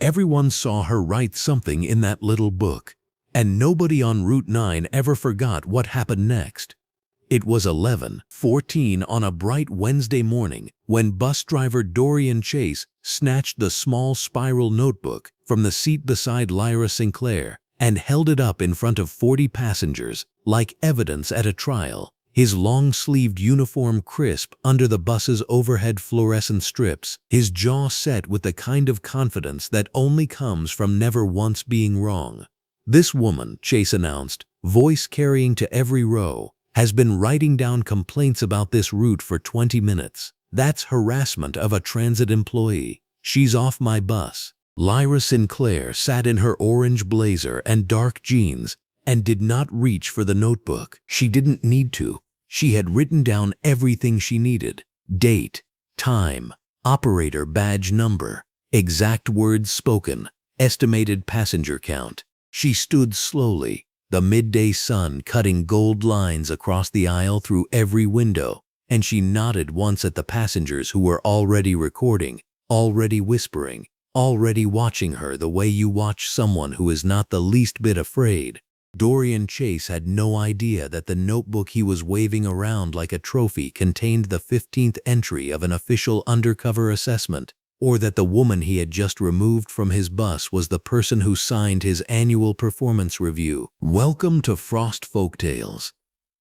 Everyone saw her write something in that little book, and nobody on Route 9 ever forgot what happened next. It was 11:14 on a bright Wednesday morning when bus driver Dorian Chase snatched the small spiral notebook from the seat beside Lyra Sinclair and held it up in front of 40 passengers like evidence at a trial. His long-sleeved uniform crisp under the bus's overhead fluorescent strips, his jaw set with the kind of confidence that only comes from never once being wrong. "This woman," Chase announced, voice carrying to every row, "has been writing down complaints about this route for 20 minutes. That's harassment of a transit employee. She's off my bus." Lyra Sinclair sat in her orange blazer and dark jeans and did not reach for the notebook. She didn't need to. She had written down everything she needed: date, time, operator badge number, exact words spoken, estimated passenger count. She stood slowly, the midday sun cutting gold lines across the aisle through every window, and she nodded once at the passengers who were already recording, already whispering, already watching her the way you watch someone who is not the least bit afraid. Dorian Chase had no idea that the notebook he was waving around like a trophy contained the 15th entry of an official undercover assessment, or that the woman he had just removed from his bus was the person who signed his annual performance review. Welcome to Frost Folktales.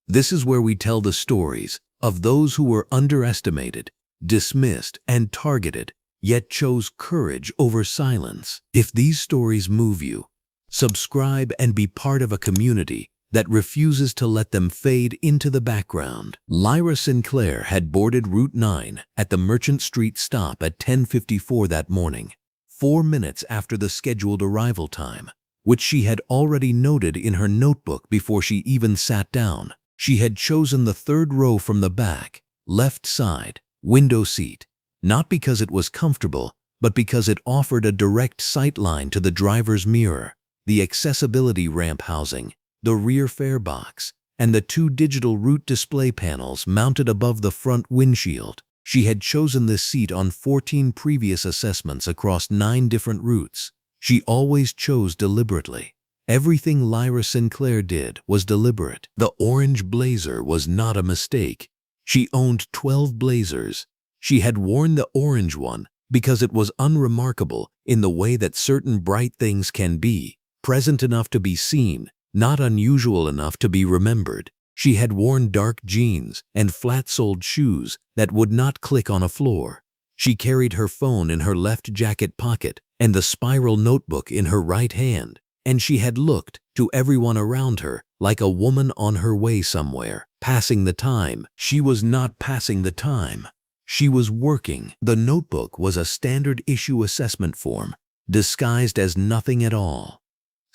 This is where we tell the stories of those who were underestimated, dismissed, and targeted, yet chose courage over silence. If these stories move you, subscribe and be part of a community that refuses to let them fade into the background. Lyra Sinclair had boarded Route 9 at the Merchant Street stop at 10:54 that morning, 4 minutes after the scheduled arrival time, which she had already noted in her notebook before she even sat down. She had chosen the third row from the back, left side, window seat, not because it was comfortable, but because it offered a direct sight line to the driver's mirror, the accessibility ramp housing, the rear fare box, and the 2 digital route display panels mounted above the front windshield. She had chosen this seat on 14 previous assessments across 9 different routes. She always chose deliberately. Everything Lyra Sinclair did was deliberate. The orange blazer was not a mistake. She owned 12 blazers. She had worn the orange one because it was unremarkable in the way that certain bright things can be, present enough to be seen, not unusual enough to be remembered. She had worn dark jeans and flat-soled shoes that would not click on a floor. She carried her phone in her left jacket pocket and the spiral notebook in her right hand, and she had looked, to everyone around her, like a woman on her way somewhere, passing the time. She was not passing the time. She was working. The notebook was a standard issue assessment form, disguised as nothing at all.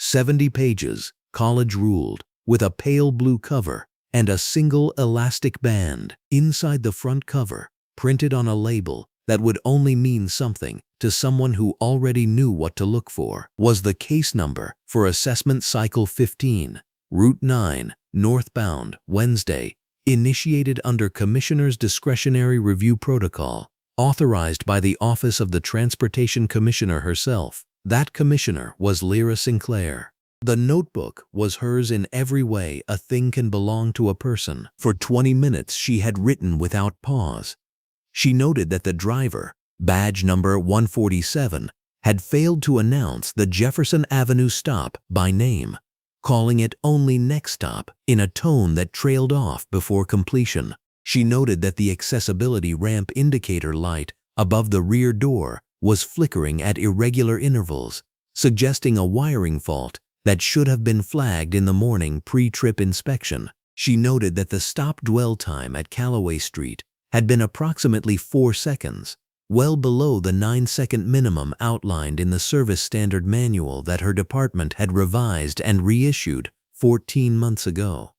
70 pages, college ruled, with a pale blue cover and a single elastic band. Inside the front cover, printed on a label that would only mean something to someone who already knew what to look for, was the case number for assessment cycle 15, Route 9, northbound, Wednesday, initiated under Commissioner's Discretionary Review Protocol, authorized by the Office of the Transportation Commissioner herself. That commissioner was Lyra Sinclair. The notebook was hers in every way a thing can belong to a person. For 20 minutes she had written without pause. She noted that the driver, badge number 147, had failed to announce the Jefferson Avenue stop by name, calling it only next stop in a tone that trailed off before completion. She noted that the accessibility ramp indicator light above the rear door was flickering at irregular intervals, suggesting a wiring fault that should have been flagged in the morning pre-trip inspection. She noted that the stop dwell time at Callaway Street had been approximately 4 seconds, well below the 9-second minimum outlined in the service standard manual that her department had revised and reissued 14 months ago.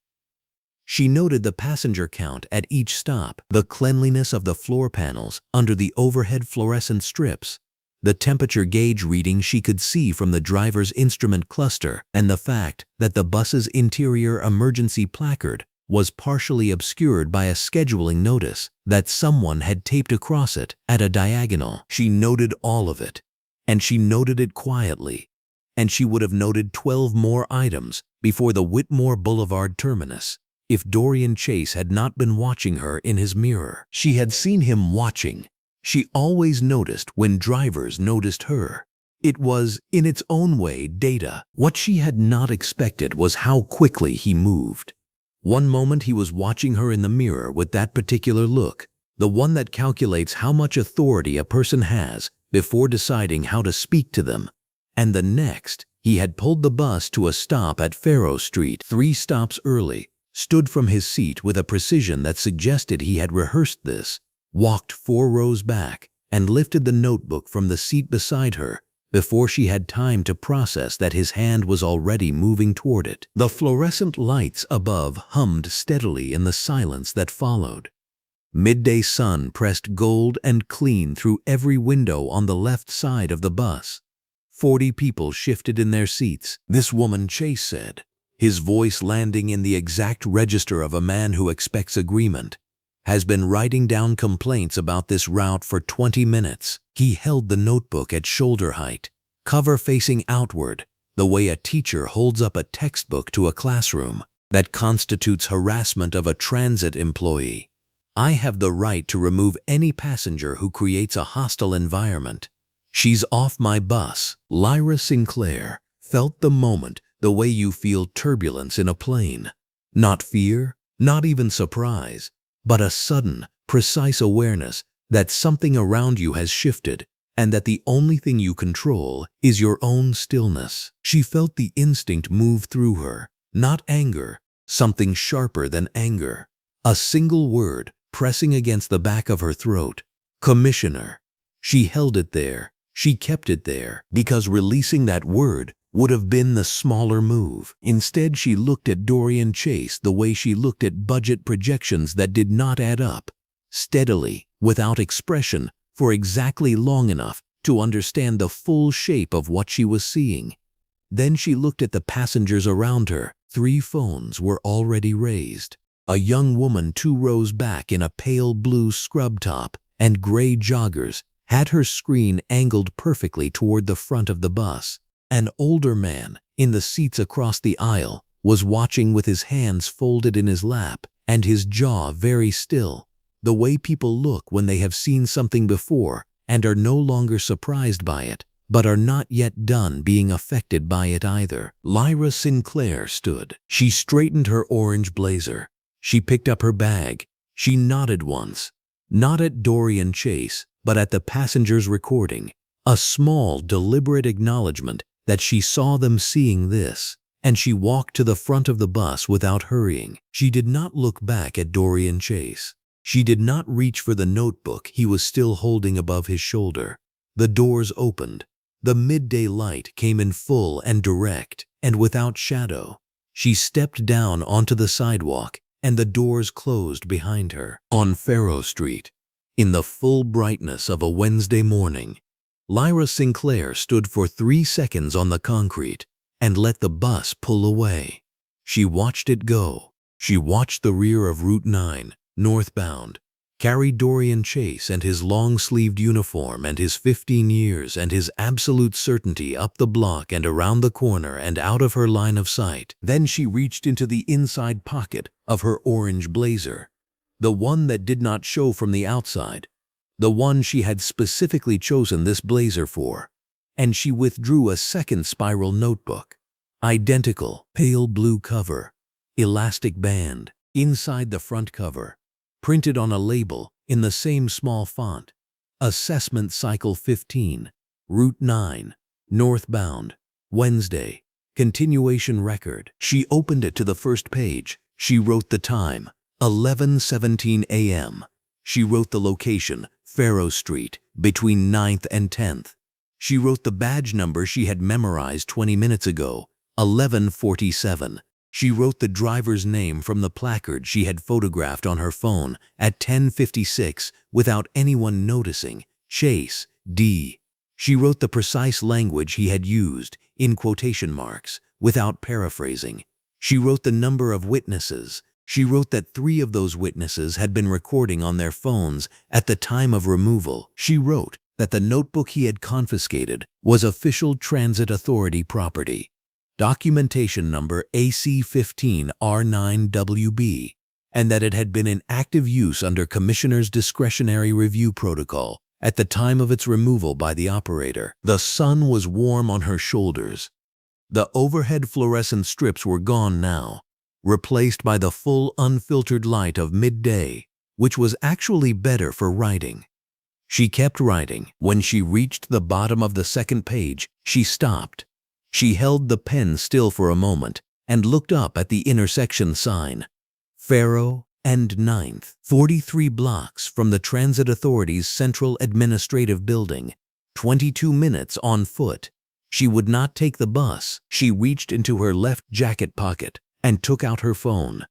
She noted the passenger count at each stop, the cleanliness of the floor panels under the overhead fluorescent strips, the temperature gauge reading she could see from the driver's instrument cluster, and the fact that the bus's interior emergency placard was partially obscured by a scheduling notice that someone had taped across it at a diagonal. She noted all of it, and she noted it quietly. And she would have noted 12 more items before the Whitmore Boulevard terminus if Dorian Chase had not been watching her in his mirror. She had seen him watching. She always noticed when drivers noticed her. It was, in its own way, data. What she had not expected was how quickly he moved. One moment he was watching her in the mirror with that particular look, the one that calculates how much authority a person has before deciding how to speak to them. And the next, he had pulled the bus to a stop at Faro Street 3 stops early, stood from his seat with a precision that suggested he had rehearsed this, walked 4 rows back, and lifted the notebook from the seat beside her before she had time to process that his hand was already moving toward it. The fluorescent lights above hummed steadily in the silence that followed. Midday sun pressed gold and clean through every window on the left side of the bus. 40 people shifted in their seats. "This woman," Chase said, his voice landing in the exact register of a man who expects agreement, "has been writing down complaints about this route for 20 minutes. He held the notebook at shoulder height, cover facing outward, the way a teacher holds up a textbook to a classroom. "That constitutes harassment of a transit employee. I have the right to remove any passenger who creates a hostile environment. She's off my bus." Lyra Sinclair felt the moment the way you feel turbulence in a plane. Not fear, not even surprise, but a sudden, precise awareness that something around you has shifted and that the only thing you control is your own stillness. She felt the instinct move through her, not anger, something sharper than anger. A single word pressing against the back of her throat. "Commissioner." She held it there. She kept it there because releasing that word would have been the smaller move. Instead, she looked at Dorian Chase the way she looked at budget projections that did not add up, steadily, without expression, for exactly long enough to understand the full shape of what she was seeing. Then she looked at the passengers around her. 3 phones were already raised. A young woman 2 rows back in a pale blue scrub top and gray joggers had her screen angled perfectly toward the front of the bus. An older man, in the seats across the aisle, was watching with his hands folded in his lap and his jaw very still, the way people look when they have seen something before and are no longer surprised by it, but are not yet done being affected by it either. Lyra Sinclair stood. She straightened her orange blazer. She picked up her bag. She nodded once, not at Dorian Chase, but at the passenger's recording, a small, deliberate acknowledgement that she saw them seeing this, and she walked to the front of the bus without hurrying. She did not look back at Dorian Chase. She did not reach for the notebook he was still holding above his shoulder. The doors opened. The midday light came in full and direct, and without shadow. She stepped down onto the sidewalk, and the doors closed behind her. On Faro Street, in the full brightness of a Wednesday morning, Lyra Sinclair stood for 3 seconds on the concrete and let the bus pull away. She watched it go. She watched the rear of Route 9, northbound, carry Dorian Chase and his long-sleeved uniform and his 15 years and his absolute certainty up the block and around the corner and out of her line of sight. Then she reached into the inside pocket of her orange blazer, the one that did not show from the outside, the one she had specifically chosen this blazer for, and she withdrew a second spiral notebook. Identical, pale blue cover, elastic band, inside the front cover, printed on a label in the same small font, Assessment Cycle 15, Route 9, northbound, Wednesday, continuation record. She opened it to the first page. She wrote the time, 11:17 a.m. She wrote the location, Faro Street, between 9th and 10th. She wrote the badge number she had memorized 20 minutes ago, 1147. She wrote the driver's name from the placard she had photographed on her phone at 10:56 without anyone noticing, Chase, D. She wrote the precise language he had used, in quotation marks, without paraphrasing. She wrote the number of witnesses. She wrote that 3 of those witnesses had been recording on their phones at the time of removal. She wrote that the notebook he had confiscated was official transit authority property, documentation number AC15R9WB, and that it had been in active use under Commissioner's discretionary review protocol at the time of its removal by the operator. The sun was warm on her shoulders. The overhead fluorescent strips were gone now, replaced by the full unfiltered light of midday, which was actually better for writing. She kept writing. When she reached the bottom of the second page, she stopped. She held the pen still for a moment and looked up at the intersection sign. Faro and 9th, 43 blocks from the Transit Authority's Central Administrative Building, 22 minutes on foot. She would not take the bus. She reached into her left jacket pocket and took out her phone.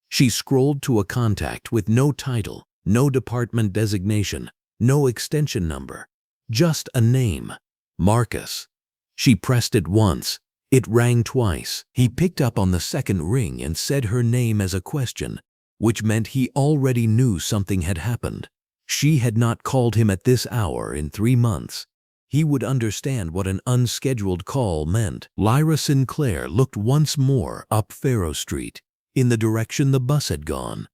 She scrolled to a contact with no title, no department designation, no extension number, just a name, Marcus. She pressed it once. It rang twice. He picked up on the second ring and said her name as a question, which meant he already knew something had happened. She had not called him at this hour in 3 months. He would understand what an unscheduled call meant. Lyra Sinclair looked once more up Faro Street, in the direction the bus had gone.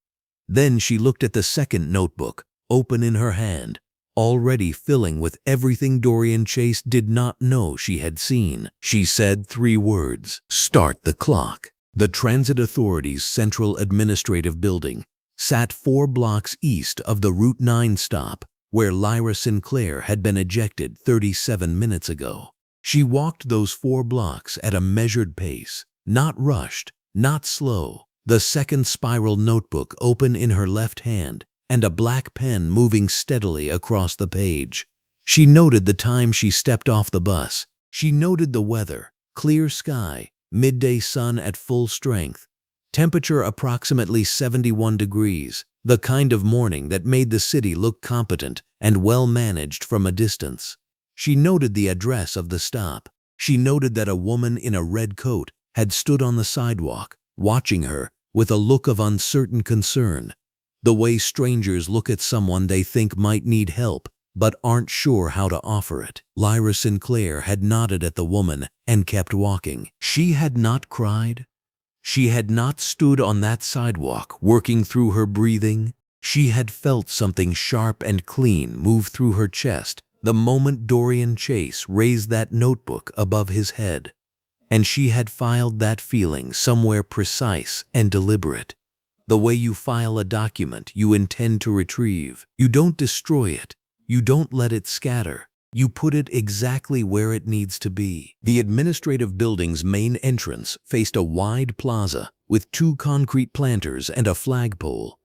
Then she looked at the second notebook, open in her hand, already filling with everything Dorian Chase did not know she had seen. She said 3 words: "Start the clock." The Transit Authority's Central Administrative Building sat 4 blocks east of the Route 9 stop, where Lyra Sinclair had been ejected 37 minutes ago. She walked those 4 blocks at a measured pace, not rushed, not slow, the second spiral notebook open in her left hand and a black pen moving steadily across the page. She noted the time she stepped off the bus. She noted the weather: clear sky, midday sun at full strength, temperature approximately 71 degrees, the kind of morning that made the city look competent and well managed from a distance. She noted the address of the stop. She noted that a woman in a red coat had stood on the sidewalk, watching her with a look of uncertain concern, the way strangers look at someone they think might need help but aren't sure how to offer it. Lyra Sinclair had nodded at the woman and kept walking. She had not cried. She had not stood on that sidewalk working through her breathing. She had felt something sharp and clean move through her chest the moment Dorian Chase raised that notebook above his head. And she had filed that feeling somewhere precise and deliberate. The way you file a document you intend to retrieve. You don't destroy it. You don't let it scatter. You put it exactly where it needs to be. The administrative building's main entrance faced a wide plaza with 2 concrete planters and a flagpole.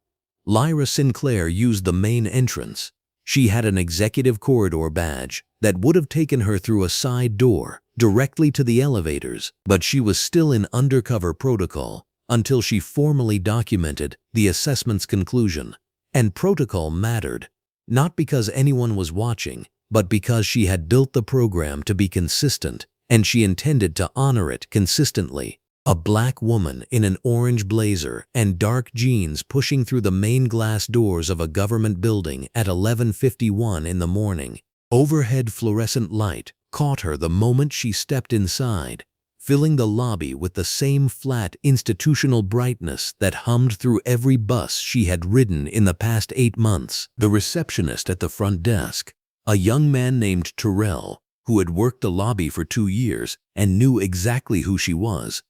Lyra Sinclair used the main entrance. She had an executive corridor badge that would have taken her through a side door directly to the elevators, but she was still in undercover protocol until she formally documented the assessment's conclusion. And protocol mattered, not because anyone was watching, but because she had built the program to be consistent, and she intended to honor it consistently. A black woman in an orange blazer and dark jeans pushing through the main glass doors of a government building at 11:51 in the morning. Overhead fluorescent light caught her the moment she stepped inside, filling the lobby with the same flat institutional brightness that hummed through every bus she had ridden in the past 8 months. The receptionist at the front desk, a young man named Terrell, who had worked the lobby for 2 years and knew exactly who she was,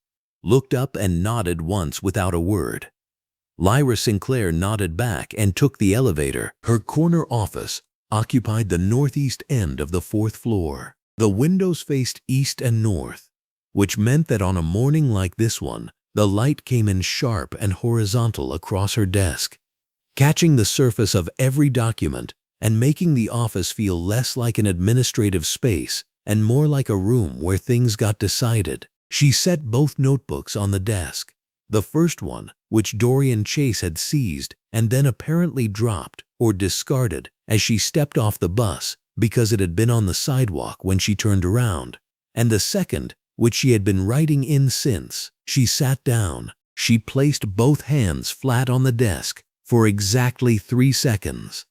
looked up and nodded once without a word. Lyra Sinclair nodded back and took the elevator. Her corner office occupied the northeast end of the 4th floor. The windows faced east and north, which meant that on a morning like this one, the light came in sharp and horizontal across her desk, catching the surface of every document and making the office feel less like an administrative space and more like a room where things got decided. She set both notebooks on the desk, the first one, which Dorian Chase had seized and then apparently dropped or discarded as she stepped off the bus because it had been on the sidewalk when she turned around, and the second, which she had been writing in since. She sat down. She placed both hands flat on the desk for exactly 3 seconds.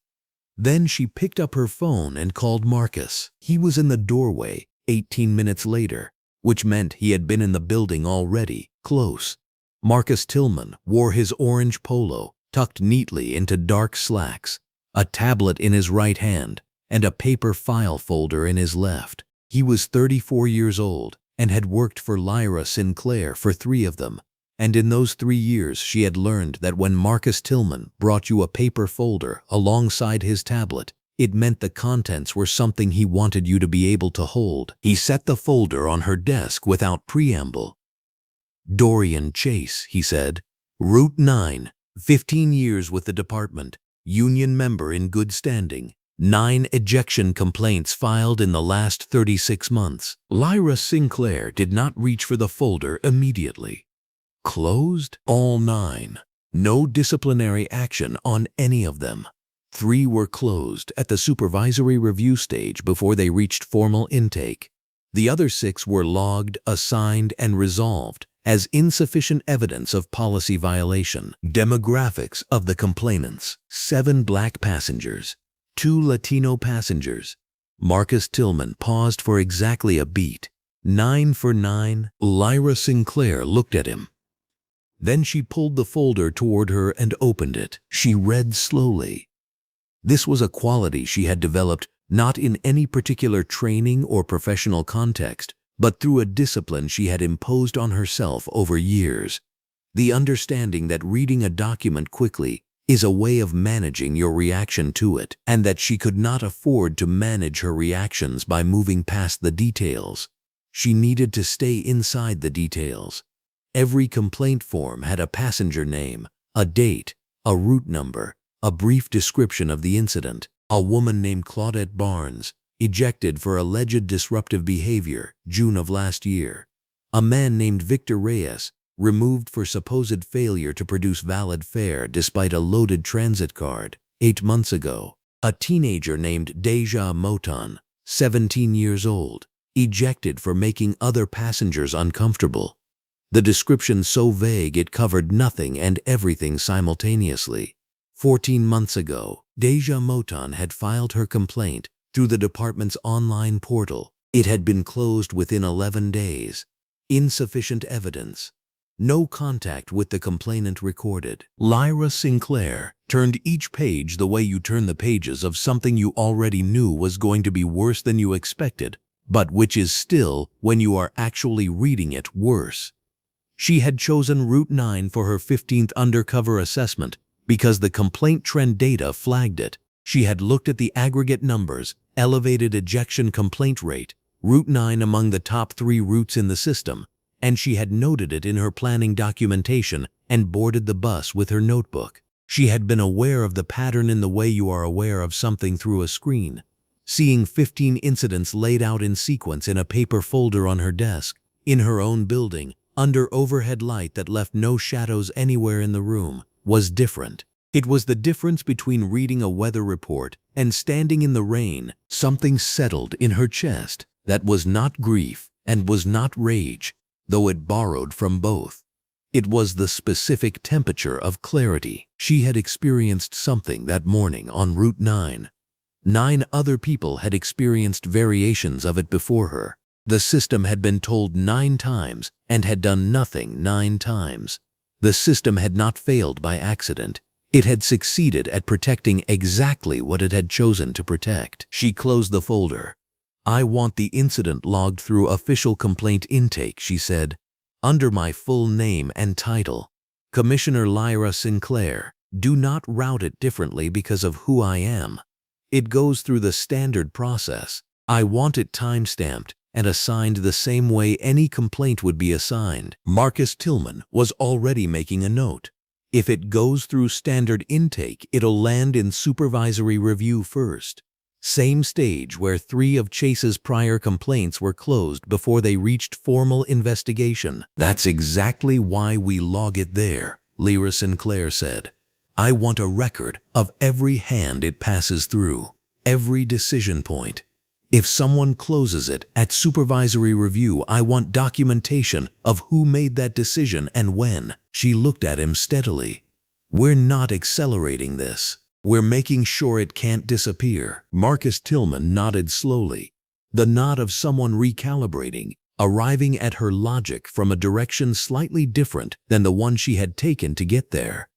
Then she picked up her phone and called Marcus. He was in the doorway 18 minutes later, which meant he had been in the building already, close. Marcus Tillman wore his orange polo, tucked neatly into dark slacks, a tablet in his right hand, and a paper file folder in his left. He was 34 years old and had worked for Lyra Sinclair for 3 of them. And in those 3 years she had learned that when Marcus Tillman brought you a paper folder alongside his tablet, it meant the contents were something he wanted you to be able to hold. He set the folder on her desk without preamble. "Dorian Chase," he said. "Route 9, 15 years with the department, union member in good standing. 9 ejection complaints filed in the last 36 months. Lyra Sinclair did not reach for the folder immediately. Closed? All 9. No disciplinary action on any of them. 3 were closed at the supervisory review stage before they reached formal intake. The other 6 were logged, assigned, and resolved as insufficient evidence of policy violation. Demographics of the complainants: 7 black passengers, 2 Latino passengers. Marcus Tillman paused for exactly a beat. 9 for 9. Lyra Sinclair looked at him. Then she pulled the folder toward her and opened it. She read slowly. This was a quality she had developed not in any particular training or professional context, but through a discipline she had imposed on herself over years. The understanding that reading a document quickly is a way of managing your reaction to it, and that she could not afford to manage her reactions by moving past the details. She needed to stay inside the details. Every complaint form had a passenger name, a date, a route number, a brief description of the incident. A woman named Claudette Barnes, ejected for alleged disruptive behavior, June of last year. A man named Victor Reyes, removed for supposed failure to produce valid fare despite a loaded transit card, 8 months ago. A teenager named Deja Moton, 17 years old, ejected for making other passengers uncomfortable. The description so vague it covered nothing and everything simultaneously. 14 months ago, Deja Moton had filed her complaint through the department's online portal. It had been closed within 11 days. Insufficient evidence. No contact with the complainant recorded. Lyra Sinclair turned each page the way you turn the pages of something you already knew was going to be worse than you expected, but which is still, when you are actually reading it, worse. She had chosen Route 9 for her 15th undercover assessment because the complaint trend data flagged it. She had looked at the aggregate numbers, elevated ejection complaint rate, Route 9 among the top 3 routes in the system, and she had noted it in her planning documentation and boarded the bus with her notebook. She had been aware of the pattern in the way you are aware of something through a screen. Seeing 15 incidents laid out in sequence in a paper folder on her desk, in her own building, under overhead light that left no shadows anywhere in the room, was different. It was the difference between reading a weather report and standing in the rain. Something settled in her chest that was not grief and was not rage, though it borrowed from both. It was the specific temperature of clarity. She had experienced something that morning on Route 9. 9 other people had experienced variations of it before her. The system had been told 9 times and had done nothing 9 times. The system had not failed by accident. It had succeeded at protecting exactly what it had chosen to protect. She closed the folder. "I want the incident logged through official complaint intake," she said, "under my full name and title. Commissioner Lyra Sinclair. Do not route it differently because of who I am. It goes through the standard process. I want it time-stamped and assigned the same way any complaint would be assigned." Marcus Tillman was already making a note. If it goes through standard intake, it'll land in supervisory review first. Same stage where 3 of Chase's prior complaints were closed before they reached formal investigation. "That's exactly why we log it there," Lyra Sinclair said. "I want a record of every hand it passes through, every decision point. If someone closes it at supervisory review, I want documentation of who made that decision and when." She looked at him steadily. "We're not accelerating this. We're making sure it can't disappear." Marcus Tillman nodded slowly, the nod of someone recalibrating, arriving at her logic from a direction slightly different than the one she had taken to get there.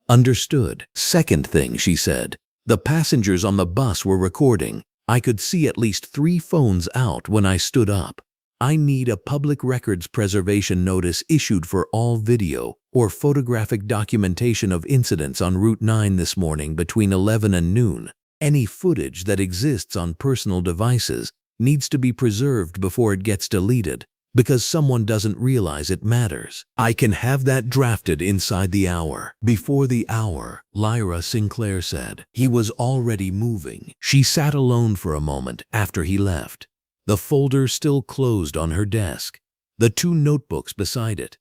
"Understood." "Second thing," she said, "the passengers on the bus were recording. I could see at least 3 phones out when I stood up. I need a public records preservation notice issued for all video or photographic documentation of incidents on Route 9 this morning between 11 and noon. Any footage that exists on personal devices needs to be preserved before it gets deleted, because someone doesn't realize it matters. I can have that drafted inside the hour." Before the hour, Lyra Sinclair said. He was already moving. She sat alone for a moment after he left, the folder still closed on her desk, the 2 notebooks beside it.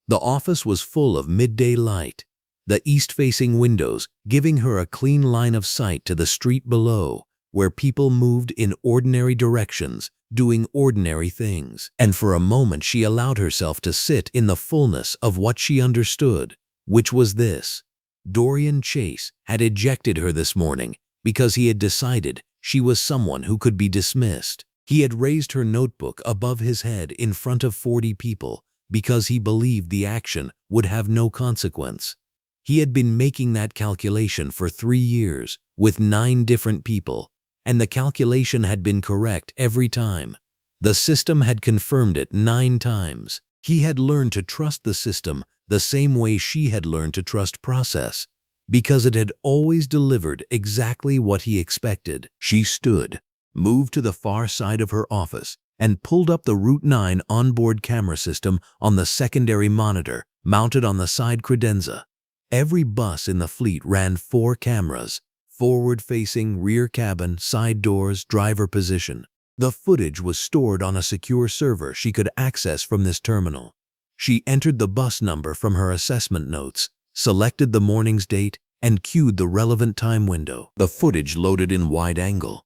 The office was full of midday light, the east-facing windows giving her a clean line of sight to the street below, where people moved in ordinary directions, doing ordinary things. And for a moment she allowed herself to sit in the fullness of what she understood, which was this: Dorian Chase had ejected her this morning because he had decided she was someone who could be dismissed. He had raised her notebook above his head in front of 40 people because he believed the action would have no consequence. He had been making that calculation for 3 years with 9 different people, and the calculation had been correct every time. The system had confirmed it 9 times. He had learned to trust the system the same way she had learned to trust process, because it had always delivered exactly what he expected. She stood, moved to the far side of her office, and pulled up the Route 9 onboard camera system on the secondary monitor mounted on the side credenza. Every bus in the fleet ran 4 cameras: forward-facing, rear cabin, side doors, driver position. The footage was stored on a secure server she could access from this terminal. She entered the bus number from her assessment notes, selected the morning's date, and cued the relevant time window. The footage loaded in wide angle.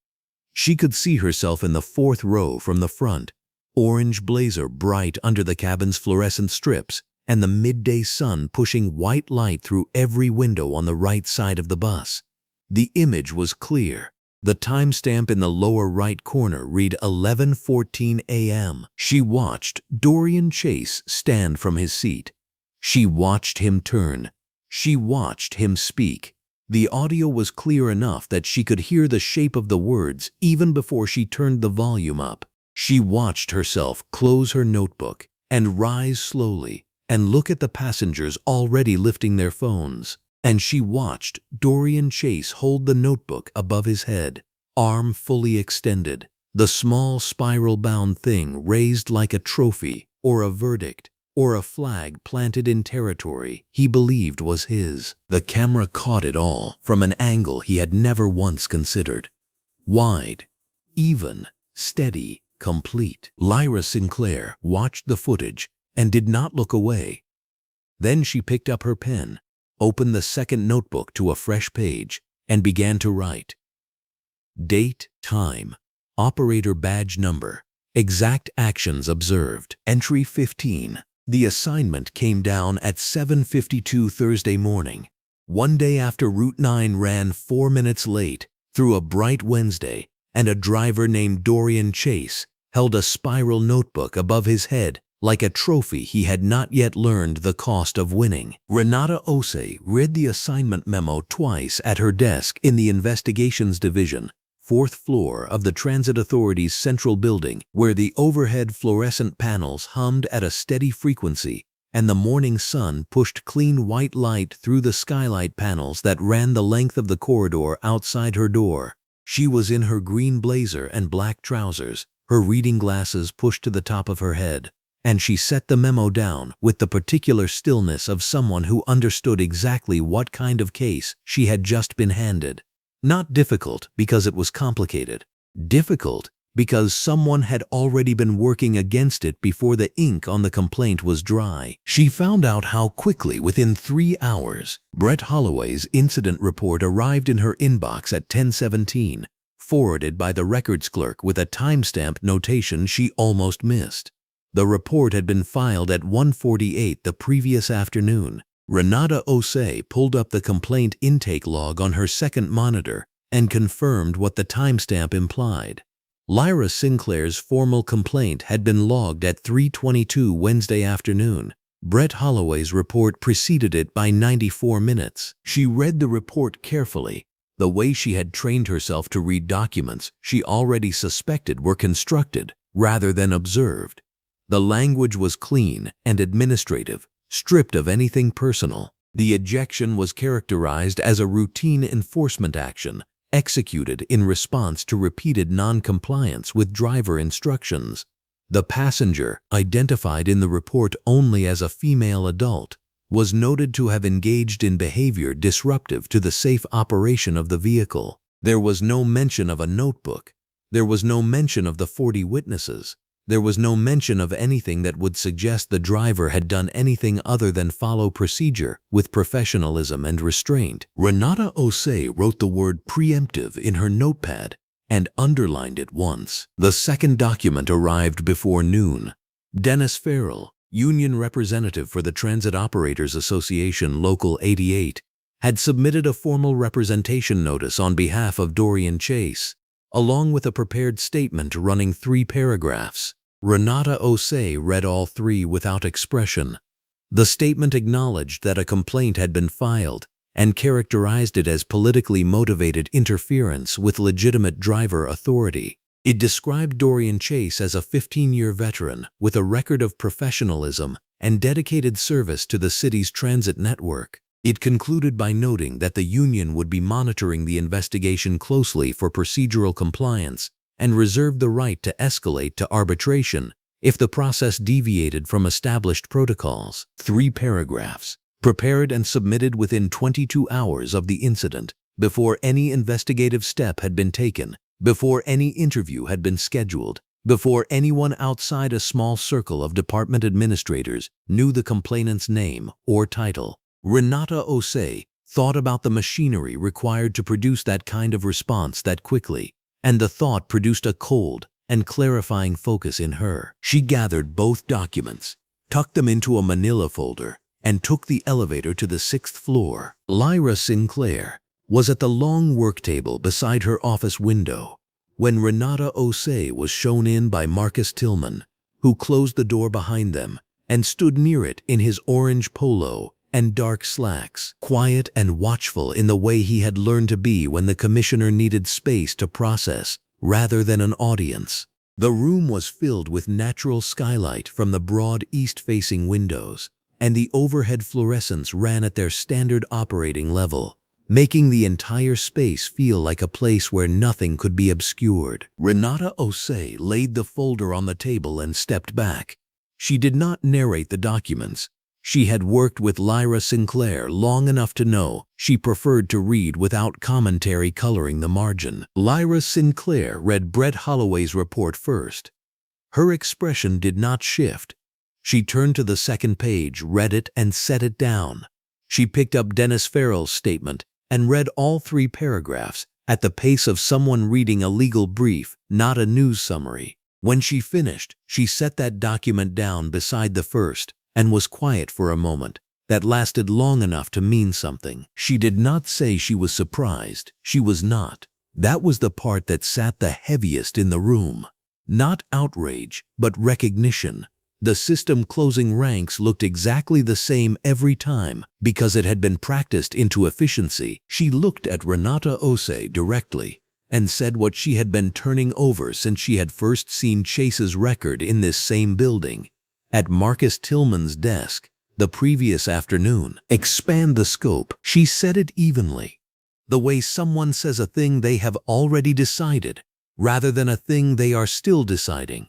She could see herself in the 4th row from the front, orange blazer bright under the cabin's fluorescent strips, and the midday sun pushing white light through every window on the right side of the bus. The image was clear. The timestamp in the lower right corner read 11:14 a.m. She watched Dorian Chase stand from his seat. She watched him turn. She watched him speak. The audio was clear enough that she could hear the shape of the words even before she turned the volume up. She watched herself close her notebook and rise slowly and look at the passengers already lifting their phones. And she watched Dorian Chase hold the notebook above his head, arm fully extended, the small spiral-bound thing raised like a trophy or a verdict or a flag planted in territory he believed was his. The camera caught it all from an angle he had never once considered. Wide, even, steady, complete. Lyra Sinclair watched the footage and did not look away. Then she picked up her pen, opened the second notebook to a fresh page, and began to write. Date, time, operator badge number, exact actions observed. Entry 15. The assignment came down at 7:52 Thursday morning, one day after Route 9 ran 4 minutes late through a bright Wednesday, and a driver named Dorian Chase held a spiral notebook above his head like a trophy he had not yet learned the cost of winning. Renata Ose read the assignment memo twice at her desk in the Investigations Division, 4th floor of the Transit Authority's central building, where the overhead fluorescent panels hummed at a steady frequency and the morning sun pushed clean white light through the skylight panels that ran the length of the corridor outside her door. She was in her green blazer and black trousers, her reading glasses pushed to the top of her head, and she set the memo down with the particular stillness of someone who understood exactly what kind of case she had just been handed. Not difficult because it was complicated. Difficult because someone had already been working against it before the ink on the complaint was dry. She found out how quickly, within 3 hours, Brett Holloway's incident report arrived in her inbox at 10:17, forwarded by the records clerk with a timestamp notation she almost missed. The report had been filed at 1:48 the previous afternoon, Renata Osei pulled up the complaint intake log on her second monitor and confirmed what the timestamp implied. Lyra Sinclair's formal complaint had been logged at 3:22 Wednesday afternoon. Brett Holloway's report preceded it by 94 minutes. She read the report carefully, the way she had trained herself to read documents she already suspected were constructed rather than observed. The language was clean and administrative, stripped of anything personal. The ejection was characterized as a routine enforcement action executed in response to repeated non-compliance with driver instructions. The passenger, identified in the report only as a female adult, was noted to have engaged in behavior disruptive to the safe operation of the vehicle. There was no mention of a notebook. There was no mention of the 40 witnesses. There was no mention of anything that would suggest the driver had done anything other than follow procedure with professionalism and restraint. Renata Osei wrote the word preemptive in her notepad and underlined it once. The second document arrived before noon. Dennis Farrell, union representative for the Transit Operators Association Local 88, had submitted a formal representation notice on behalf of Dorian Chase, along with a prepared statement running 3 paragraphs. Renata Osei read all 3 without expression. The statement acknowledged that a complaint had been filed and characterized it as politically motivated interference with legitimate driver authority. It described Dorian Chase as a 15-year veteran with a record of professionalism and dedicated service to the city's transit network. It concluded by noting that the union would be monitoring the investigation closely for procedural compliance and reserved the right to escalate to arbitration if the process deviated from established protocols. 3 paragraphs, prepared and submitted within 22 hours of the incident, before any investigative step had been taken, before any interview had been scheduled, before anyone outside a small circle of department administrators knew the complainant's name or title. Renata Osei thought about the machinery required to produce that kind of response that quickly, and the thought produced a cold and clarifying focus in her. She gathered both documents, tucked them into a manila folder, and took the elevator to the 6th floor. Lyra Sinclair was at the long work table beside her office window when Renata Osei was shown in by Marcus Tillman, who closed the door behind them and stood near it in his orange polo and dark slacks, quiet and watchful in the way he had learned to be when the commissioner needed space to process rather than an audience. The room was filled with natural skylight from the broad east-facing windows, and the overhead fluorescents ran at their standard operating level, making the entire space feel like a place where nothing could be obscured. Renata Osei laid the folder on the table and stepped back. She did not narrate the documents. She had worked with Lyra Sinclair long enough to know she preferred to read without commentary coloring the margin. Lyra Sinclair read Brett Holloway's report first. Her expression did not shift. She turned to the second page, read it, and set it down. She picked up Dennis Farrell's statement and read all 3 paragraphs at the pace of someone reading a legal brief, not a news summary. When she finished, she set that document down beside the first and was quiet for a moment that lasted long enough to mean something. She did not say she was surprised. She was not. That was the part that sat the heaviest in the room. Not outrage, but recognition. The system closing ranks looked exactly the same every time because it had been practiced into efficiency. She looked at Renata Osei directly and said what she had been turning over since she had first seen Chase's record in this same building, at Marcus Tillman's desk, the previous afternoon. Expand the scope. She said it evenly, the way someone says a thing they have already decided, rather than a thing they are still deciding.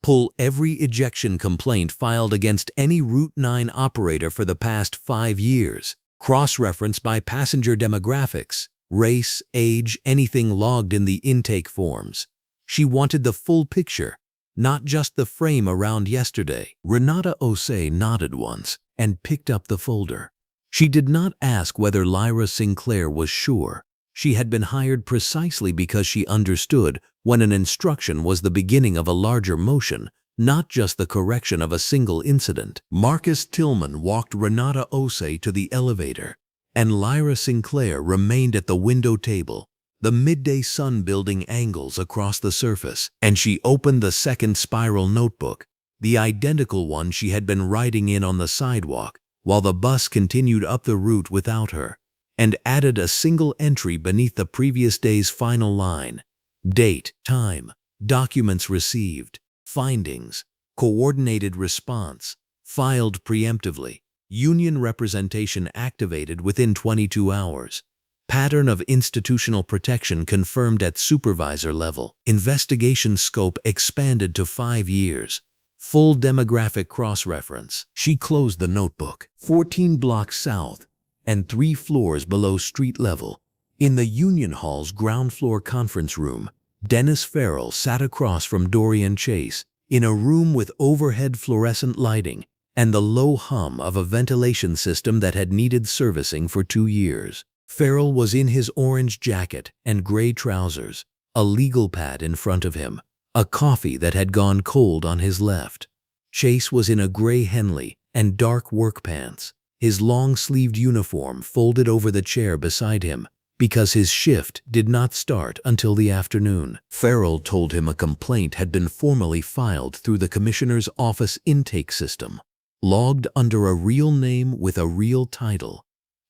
Pull every ejection complaint filed against any Route 9 operator for the past 5 years. Cross-reference by passenger demographics, race, age, anything logged in the intake forms. She wanted the full picture, not just the frame around yesterday. Renata Osei nodded once and picked up the folder. She did not ask whether Lyra Sinclair was sure. She had been hired precisely because she understood when an instruction was the beginning of a larger motion, not just the correction of a single incident. Marcus Tillman walked Renata Osei to the elevator, and Lyra Sinclair remained at the window table, the midday sun building angles across the surface, and she opened the second spiral notebook, the identical one she had been writing in on the sidewalk while the bus continued up the route without her, and added a single entry beneath the previous day's final line: date, time, documents received, findings, coordinated response, filed preemptively, union representation activated within 22 hours, pattern of institutional protection confirmed at supervisor level, investigation scope expanded to 5 years, full demographic cross-reference. She closed the notebook. 14 blocks south and 3 floors below street level, in the Union Hall's ground floor conference room, Dennis Farrell sat across from Dorian Chase in a room with overhead fluorescent lighting and the low hum of a ventilation system that had needed servicing for 2 years. Farrell was in his orange jacket and gray trousers, a legal pad in front of him, a coffee that had gone cold on his left. Chase was in a gray Henley and dark work pants, his long-sleeved uniform folded over the chair beside him because his shift did not start until the afternoon. Farrell told him a complaint had been formally filed through the commissioner's office intake system, logged under a real name with a real title.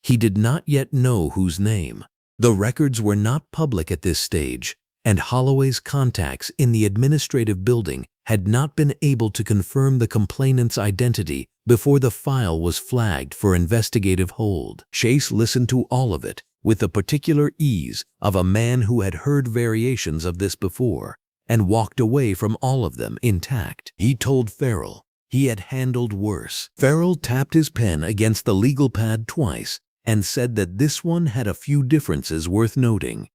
He did not yet know whose name. The records were not public at this stage, and Holloway's contacts in the administrative building had not been able to confirm the complainant's identity before the file was flagged for investigative hold. Chase listened to all of it with the particular ease of a man who had heard variations of this before and walked away from all of them intact. He told Farrell he had handled worse. Farrell tapped his pen against the legal pad twice and said that this one had a few differences worth noting.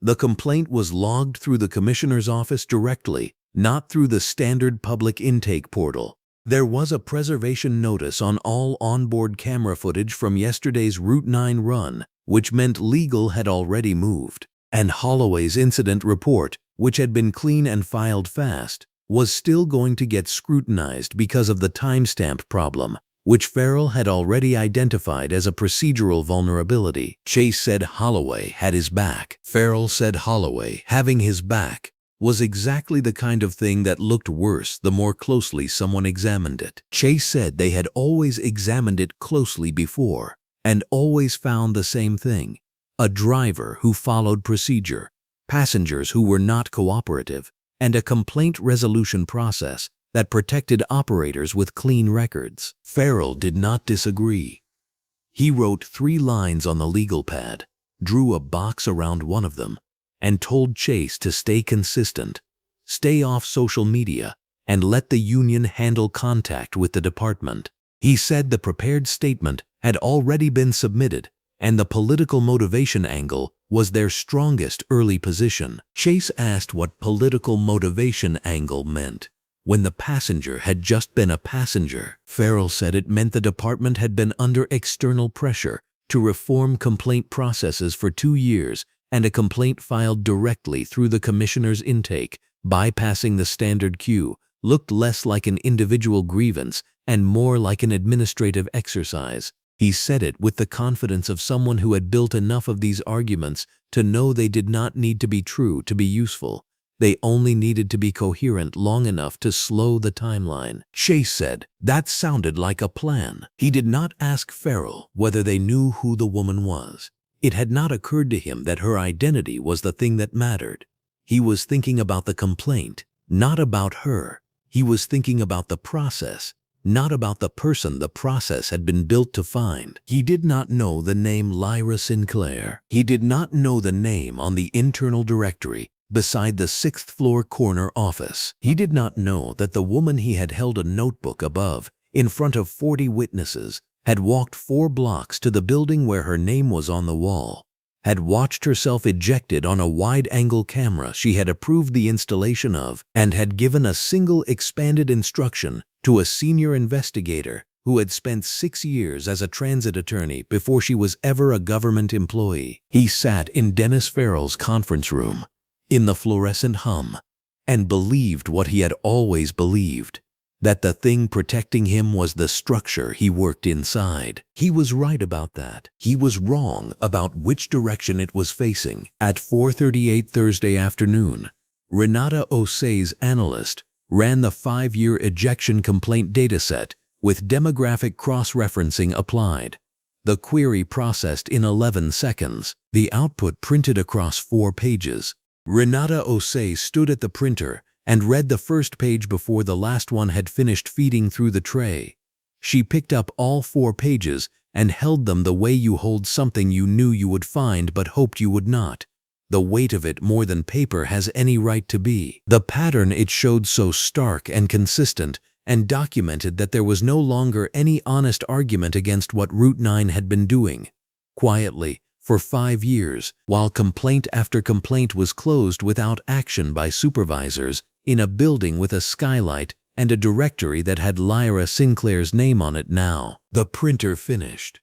The complaint was logged through the commissioner's office directly, not through the standard public intake portal. There was a preservation notice on all onboard camera footage from yesterday's Route 9 run, which meant legal had already moved, and Holloway's incident report, which had been clean and filed fast, was still going to get scrutinized because of the timestamp problem, which Farrell had already identified as a procedural vulnerability. Chase said Holloway had his back. Farrell said Holloway having his back was exactly the kind of thing that looked worse the more closely someone examined it. Chase said they had always examined it closely before and always found the same thing: a driver who followed procedure, passengers who were not cooperative, and a complaint resolution process that protected operators with clean records. Farrell did not disagree. He wrote 3 lines on the legal pad, drew a box around one of them, and told Chase to stay consistent, stay off social media, and let the union handle contact with the department. He said the prepared statement had already been submitted, and the political motivation angle was their strongest early position. Chase asked what political motivation angle meant when the passenger had just been a passenger. Farrell said it meant the department had been under external pressure to reform complaint processes for 2 years, and a complaint filed directly through the commissioner's intake, bypassing the standard queue, looked less like an individual grievance and more like an administrative exercise. He said it with the confidence of someone who had built enough of these arguments to know they did not need to be true to be useful. They only needed to be coherent long enough to slow the timeline. Chase said that sounded like a plan. He did not ask Farrell whether they knew who the woman was. It had not occurred to him that her identity was the thing that mattered. He was thinking about the complaint, not about her. He was thinking about the process, not about the person the process had been built to find. He did not know the name Lyra Sinclair. He did not know the name on the internal directory beside the 6th floor corner office. He did not know that the woman he had held a notebook above, in front of 40 witnesses, had walked 4 blocks to the building where her name was on the wall, had watched herself ejected on a wide-angle camera she had approved the installation of, and had given a single expanded instruction to a senior investigator who had spent 6 years as a transit attorney before she was ever a government employee. He sat in Dennis Farrell's conference room, in the fluorescent hum, and believed what he had always believed, that the thing protecting him was the structure he worked inside. He was right about that. He was wrong about which direction it was facing. At 4:38 Thursday afternoon, Renata Osei's analyst ran the 5-year ejection complaint dataset with demographic cross-referencing applied. The query processed in 11 seconds. The output printed across 4 pages. Renata Osei stood at the printer and read the first page before the last one had finished feeding through the tray. She picked up all 4 pages and held them the way you hold something you knew you would find but hoped you would not. The weight of it more than paper has any right to be. The pattern it showed so stark and consistent and documented that there was no longer any honest argument against what Route 9 had been doing. Quietly, for 5 years, while complaint after complaint was closed without action by supervisors, in a building with a skylight and a directory that had Lyra Sinclair's name on it now. The printer finished.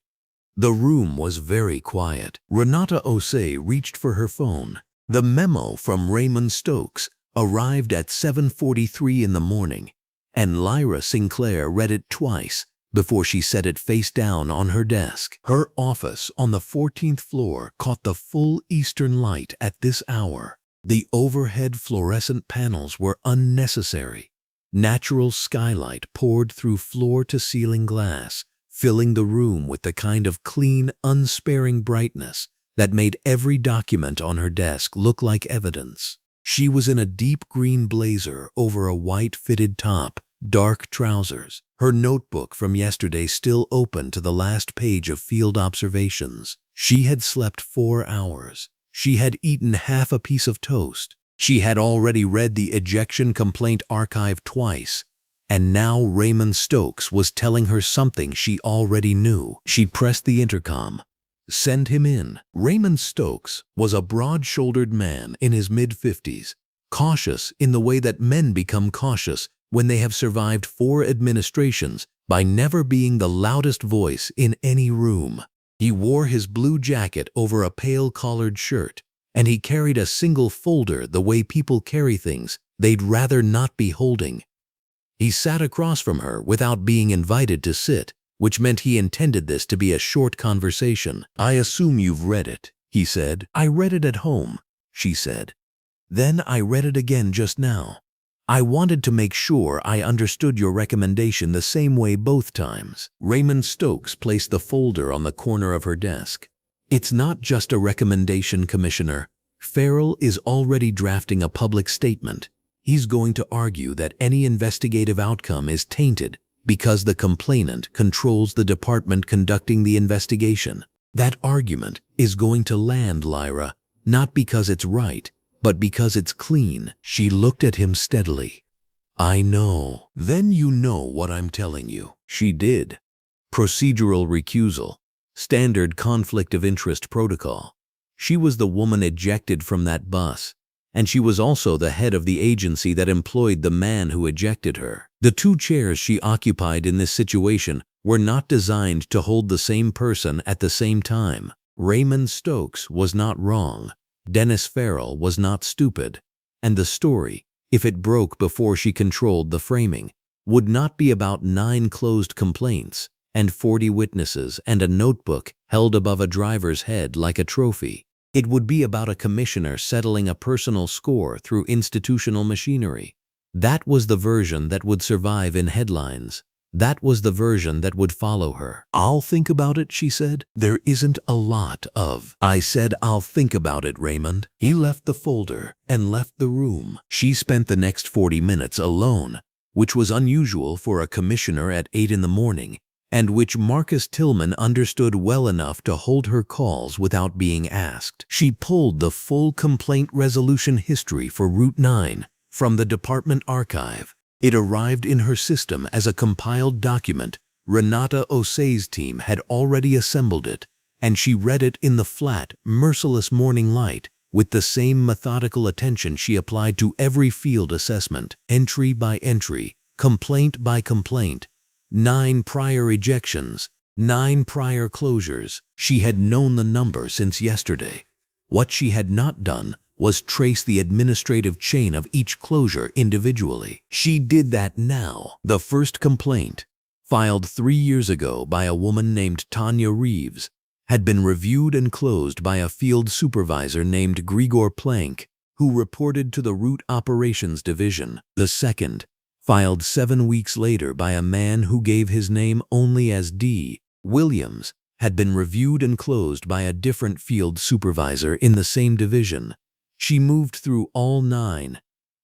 The room was very quiet. Renata Osei reached for her phone. The memo from Raymond Stokes arrived at 7:43 in the morning, and Lyra Sinclair read it twice before she set it face down on her desk. Her office on the 14th floor caught the full eastern light at this hour. The overhead fluorescent panels were unnecessary. Natural skylight poured through floor-to-ceiling glass, filling the room with the kind of clean, unsparing brightness that made every document on her desk look like evidence. She was in a deep green blazer over a white fitted top, dark trousers, her notebook from yesterday still open to the last page of field observations. She had slept 4 hours. She had eaten half a piece of toast. She had already read the ejection complaint archive twice, and now Raymond Stokes was telling her something she already knew. She pressed the intercom. Send him in. Raymond Stokes was a broad-shouldered man in his mid-50s, cautious in the way that men become cautious when they have survived 4 administrations by never being the loudest voice in any room. He wore his blue jacket over a pale collared shirt, and he carried a single folder the way people carry things they'd rather not be holding. He sat across from her without being invited to sit, which meant he intended this to be a short conversation. I assume you've read it, he said. I read it at home, she said. Then I read it again just now. I wanted to make sure I understood your recommendation the same way both times. Raymond Stokes placed the folder on the corner of her desk. It's not just a recommendation, Commissioner. Farrell is already drafting a public statement. He's going to argue that any investigative outcome is tainted because the complainant controls the department conducting the investigation. That argument is going to land, Lyra, not because it's right, but because it's clean. She looked at him steadily. I know. Then you know what I'm telling you. She did. Procedural recusal. Standard conflict of interest protocol. She was the woman ejected from that bus, and she was also the head of the agency that employed the man who ejected her. The 2 chairs she occupied in this situation were not designed to hold the same person at the same time. Raymond Stokes was not wrong. Dennis Farrell was not stupid. And the story, if it broke before she controlled the framing, would not be about 9 closed complaints and 40 witnesses and a notebook held above a driver's head like a trophy. It would be about a commissioner settling a personal score through institutional machinery. That was the version that would survive in headlines. That was the version that would follow her. I'll think about it, she said. There isn't a lot of. I said I'll think about it, Raymond. He left the folder and left the room. She spent the next 40 minutes alone, which was unusual for a commissioner at 8 in the morning, and which Marcus Tillman understood well enough to hold her calls without being asked. She pulled the full complaint resolution history for Route 9 from the department archive. It arrived in her system as a compiled document. Renata Osei's team had already assembled it, and she read it in the flat, merciless morning light with the same methodical attention she applied to every field assessment, entry by entry, complaint by complaint. 9 prior ejections, 9 prior closures. She had known the number since yesterday. What she had not done was trace the administrative chain of each closure individually. She did that now. The first complaint, filed 3 years ago by a woman named Tanya Reeves, had been reviewed and closed by a field supervisor named Grigor Plank, who reported to the Route Operations Division. The second, filed 7 weeks later by a man who gave his name only as D. Williams, had been reviewed and closed by a different field supervisor in the same division. She moved through all 9.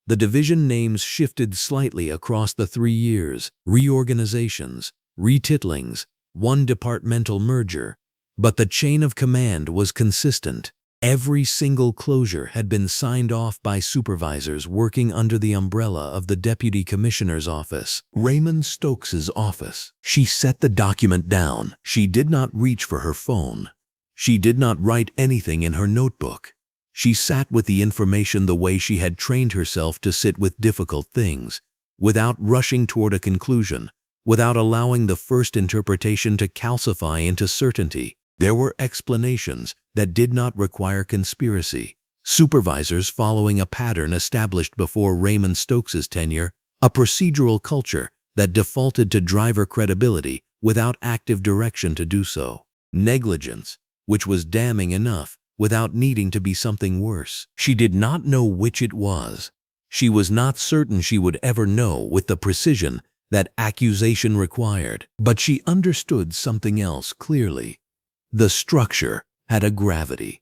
The division names shifted slightly across the 3 years, reorganizations, retitlings, one departmental merger, but the chain of command was consistent. Every single closure had been signed off by supervisors working under the umbrella of the Deputy Commissioner's office, Raymond Stokes's office. She set the document down. She did not reach for her phone. She did not write anything in her notebook. She sat with the information the way she had trained herself to sit with difficult things, without rushing toward a conclusion, without allowing the first interpretation to calcify into certainty. There were explanations that did not require conspiracy. Supervisors following a pattern established before Raymond Stokes's tenure, a procedural culture that defaulted to driver credibility without active direction to do so. Negligence, which was damning enough without needing to be something worse. She did not know which it was. She was not certain she would ever know with the precision that accusation required, but she understood something else clearly. The structure had a gravity.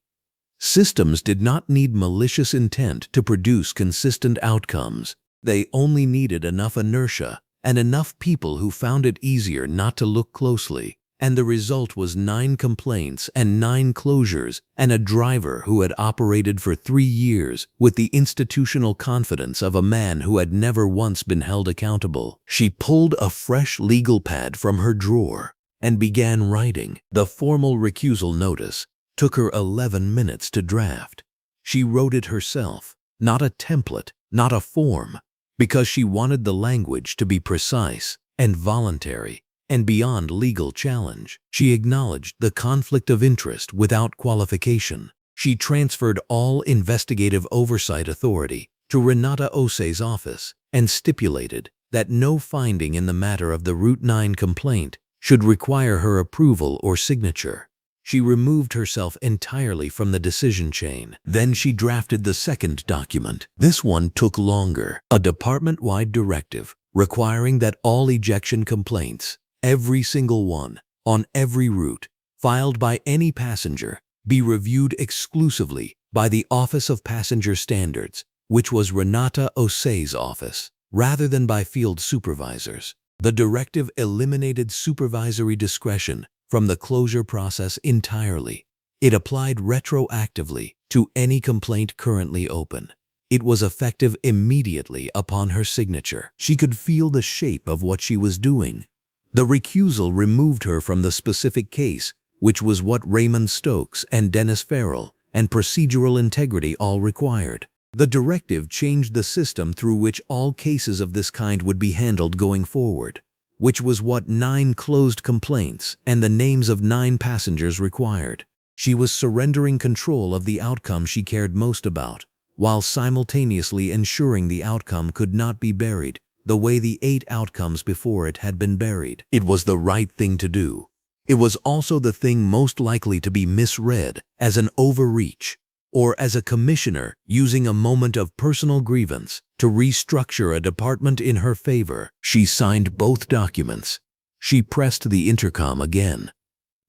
Systems did not need malicious intent to produce consistent outcomes. They only needed enough inertia and enough people who found it easier not to look closely. And the result was 9 complaints and 9 closures and a driver who had operated for 3 years with the institutional confidence of a man who had never once been held accountable. She pulled a fresh legal pad from her drawer and began writing. The formal recusal notice took her 11 minutes to draft. She wrote it herself, not a template, not a form, because she wanted the language to be precise and voluntary and beyond legal challenge. She acknowledged the conflict of interest without qualification. She transferred all investigative oversight authority to Renata Ose's office and stipulated that no finding in the matter of the Route 9 complaint should require her approval or signature. She removed herself entirely from the decision chain. Then she drafted the second document. This one took longer. A department-wide directive requiring that all ejection complaints, every single one, on every route, filed by any passenger, be reviewed exclusively by the Office of Passenger Standards, which was Renata Ose's office, rather than by field supervisors. The directive eliminated supervisory discretion from the closure process entirely. It applied retroactively to any complaint currently open. It was effective immediately upon her signature. She could feel the shape of what she was doing. The recusal removed her from the specific case, which was what Raymond Stokes and Dennis Farrell and procedural integrity all required. The directive changed the system through which all cases of this kind would be handled going forward, which was what 9 closed complaints and the names of 9 passengers required. She was surrendering control of the outcome she cared most about, while simultaneously ensuring the outcome could not be buried the way the 8 outcomes before it had been buried. It was the right thing to do. It was also the thing most likely to be misread as an overreach, or as a commissioner using a moment of personal grievance to restructure a department in her favor. She signed both documents. She pressed the intercom again.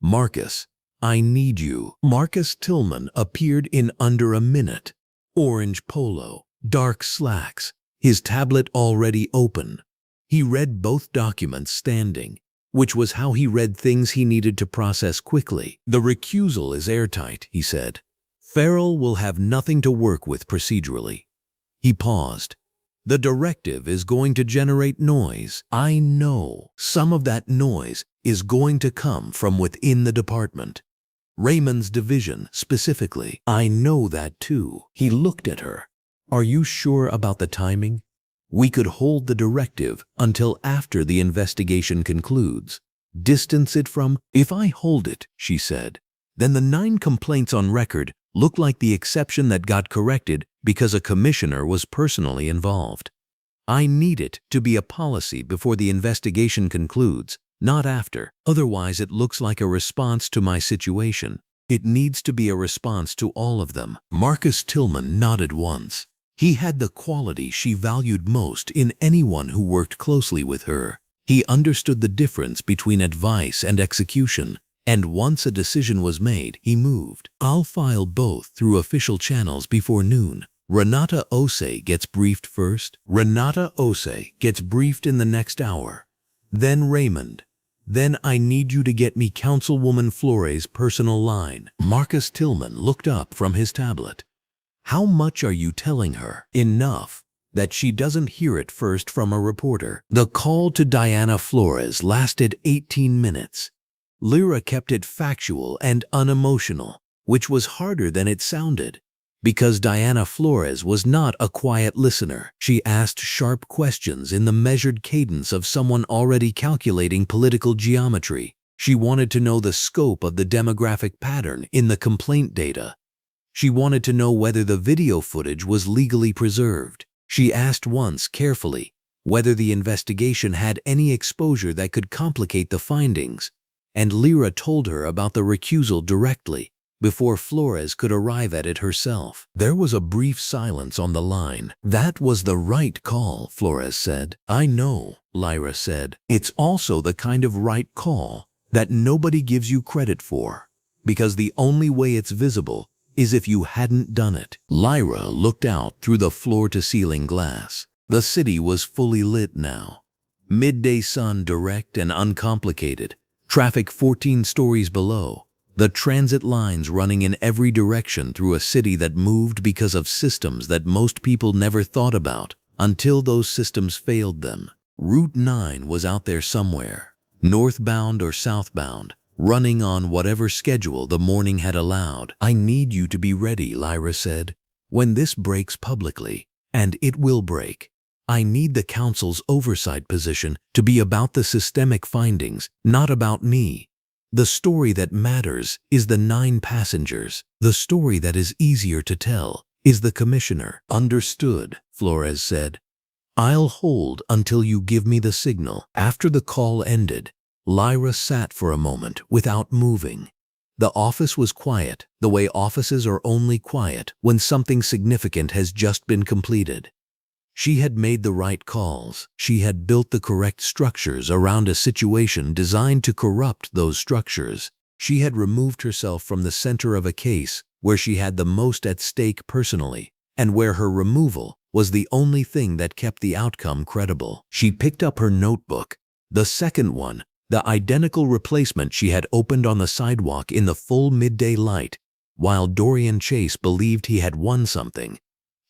"Marcus, I need you." Marcus Tillman appeared in under a minute. Orange polo, dark slacks, his tablet already open. He read both documents standing, which was how he read things he needed to process quickly. "The recusal is airtight," he said. "Farrell will have nothing to work with procedurally." He paused. "The directive is going to generate noise. I know some of that noise is going to come from within the department. Raymond's division specifically. I know that too." He looked at her. "Are you sure about the timing? We could hold the directive until after the investigation concludes. Distance it from—" "If I hold it," she said, "then the 9 complaints on record look like the exception that got corrected because a commissioner was personally involved. I need it to be a policy before the investigation concludes, not after. Otherwise, it looks like a response to my situation. It needs to be a response to all of them." Marcus Tillman nodded once. He had the quality she valued most in anyone who worked closely with her. He understood the difference between advice and execution, and once a decision was made, he moved. "I'll file both through official channels before noon. Renata Osei gets briefed first. Renata Osei gets briefed in the next hour. Then Raymond. Then I need you to get me Councilwoman Flores' personal line." Marcus Tillman looked up from his tablet. "How much are you telling her?" "Enough that she doesn't hear it first from a reporter." The call to Diana Flores lasted 18 minutes. Lyra kept it factual and unemotional, which was harder than it sounded. Because Diana Flores was not a quiet listener. She asked sharp questions in the measured cadence of someone already calculating political geometry. She wanted to know the scope of the demographic pattern in the complaint data. She wanted to know whether the video footage was legally preserved. She asked once carefully whether the investigation had any exposure that could complicate the findings, and Lyra told her about the recusal directly, before Flores could arrive at it herself. There was a brief silence on the line. "That was the right call," Flores said. "I know," Lyra said. "It's also the kind of right call that nobody gives you credit for, because the only way it's visible is if you hadn't done it." Lyra looked out through the floor-to-ceiling glass. The city was fully lit now. Midday sun direct and uncomplicated. Traffic 14 stories below. The transit lines running in every direction through a city that moved because of systems that most people never thought about until those systems failed them. Route 9 was out there somewhere, northbound or southbound, running on whatever schedule the morning had allowed. "I need you to be ready," Lyra said. "When this breaks publicly, and it will break, I need the council's oversight position to be about the systemic findings, not about me. The story that matters is the 9 passengers. The story that is easier to tell is the commissioner." "Understood," Flores said. "I'll hold until you give me the signal." After the call ended, Lyra sat for a moment without moving. The office was quiet, the way offices are only quiet when something significant has just been completed. She had made the right calls. She had built the correct structures around a situation designed to corrupt those structures. She had removed herself from the center of a case where she had the most at stake personally, and where her removal was the only thing that kept the outcome credible. She picked up her notebook, the second one, the identical replacement she had opened on the sidewalk in the full midday light, while Dorian Chase believed he had won something.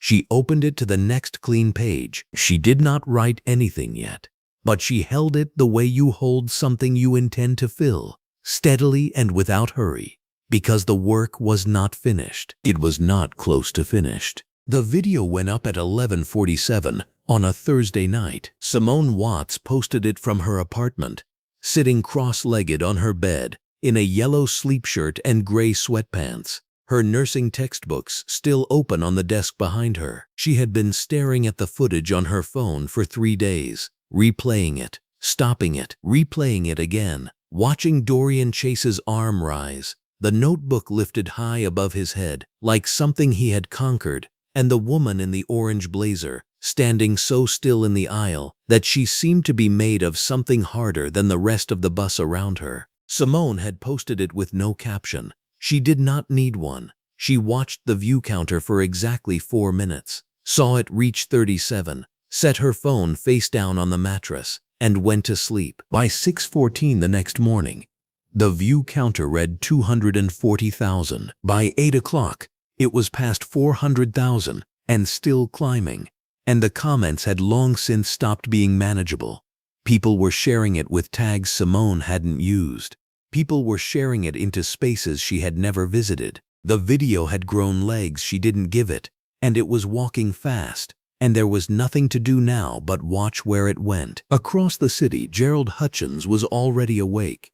She opened it to the next clean page. She did not write anything yet, but she held it the way you hold something you intend to fill, steadily and without hurry, because the work was not finished. It was not close to finished. The video went up at 11:47 on a Thursday night. Simone Watts posted it from her apartment, sitting cross-legged on her bed in a yellow sleep shirt and gray sweatpants. Her nursing textbooks still open on the desk behind her. She had been staring at the footage on her phone for 3 days, replaying it, stopping it, replaying it again, watching Dorian Chase's arm rise, the notebook lifted high above his head, like something he had conquered, and the woman in the orange blazer, standing so still in the aisle that she seemed to be made of something harder than the rest of the bus around her. Simone had posted it with no caption. She did not need one. She watched the view counter for exactly 4 minutes, saw it reach 37, set her phone face down on the mattress, and went to sleep. By 6:14 the next morning, the view counter read 240,000. By 8 o'clock, it was past 400,000 and still climbing, and the comments had long since stopped being manageable. People were sharing it with tags Simone hadn't used. People were sharing it into spaces she had never visited. The video had grown legs she didn't give it, and it was walking fast, and there was nothing to do now but watch where it went. Across the city, Gerald Hutchins was already awake.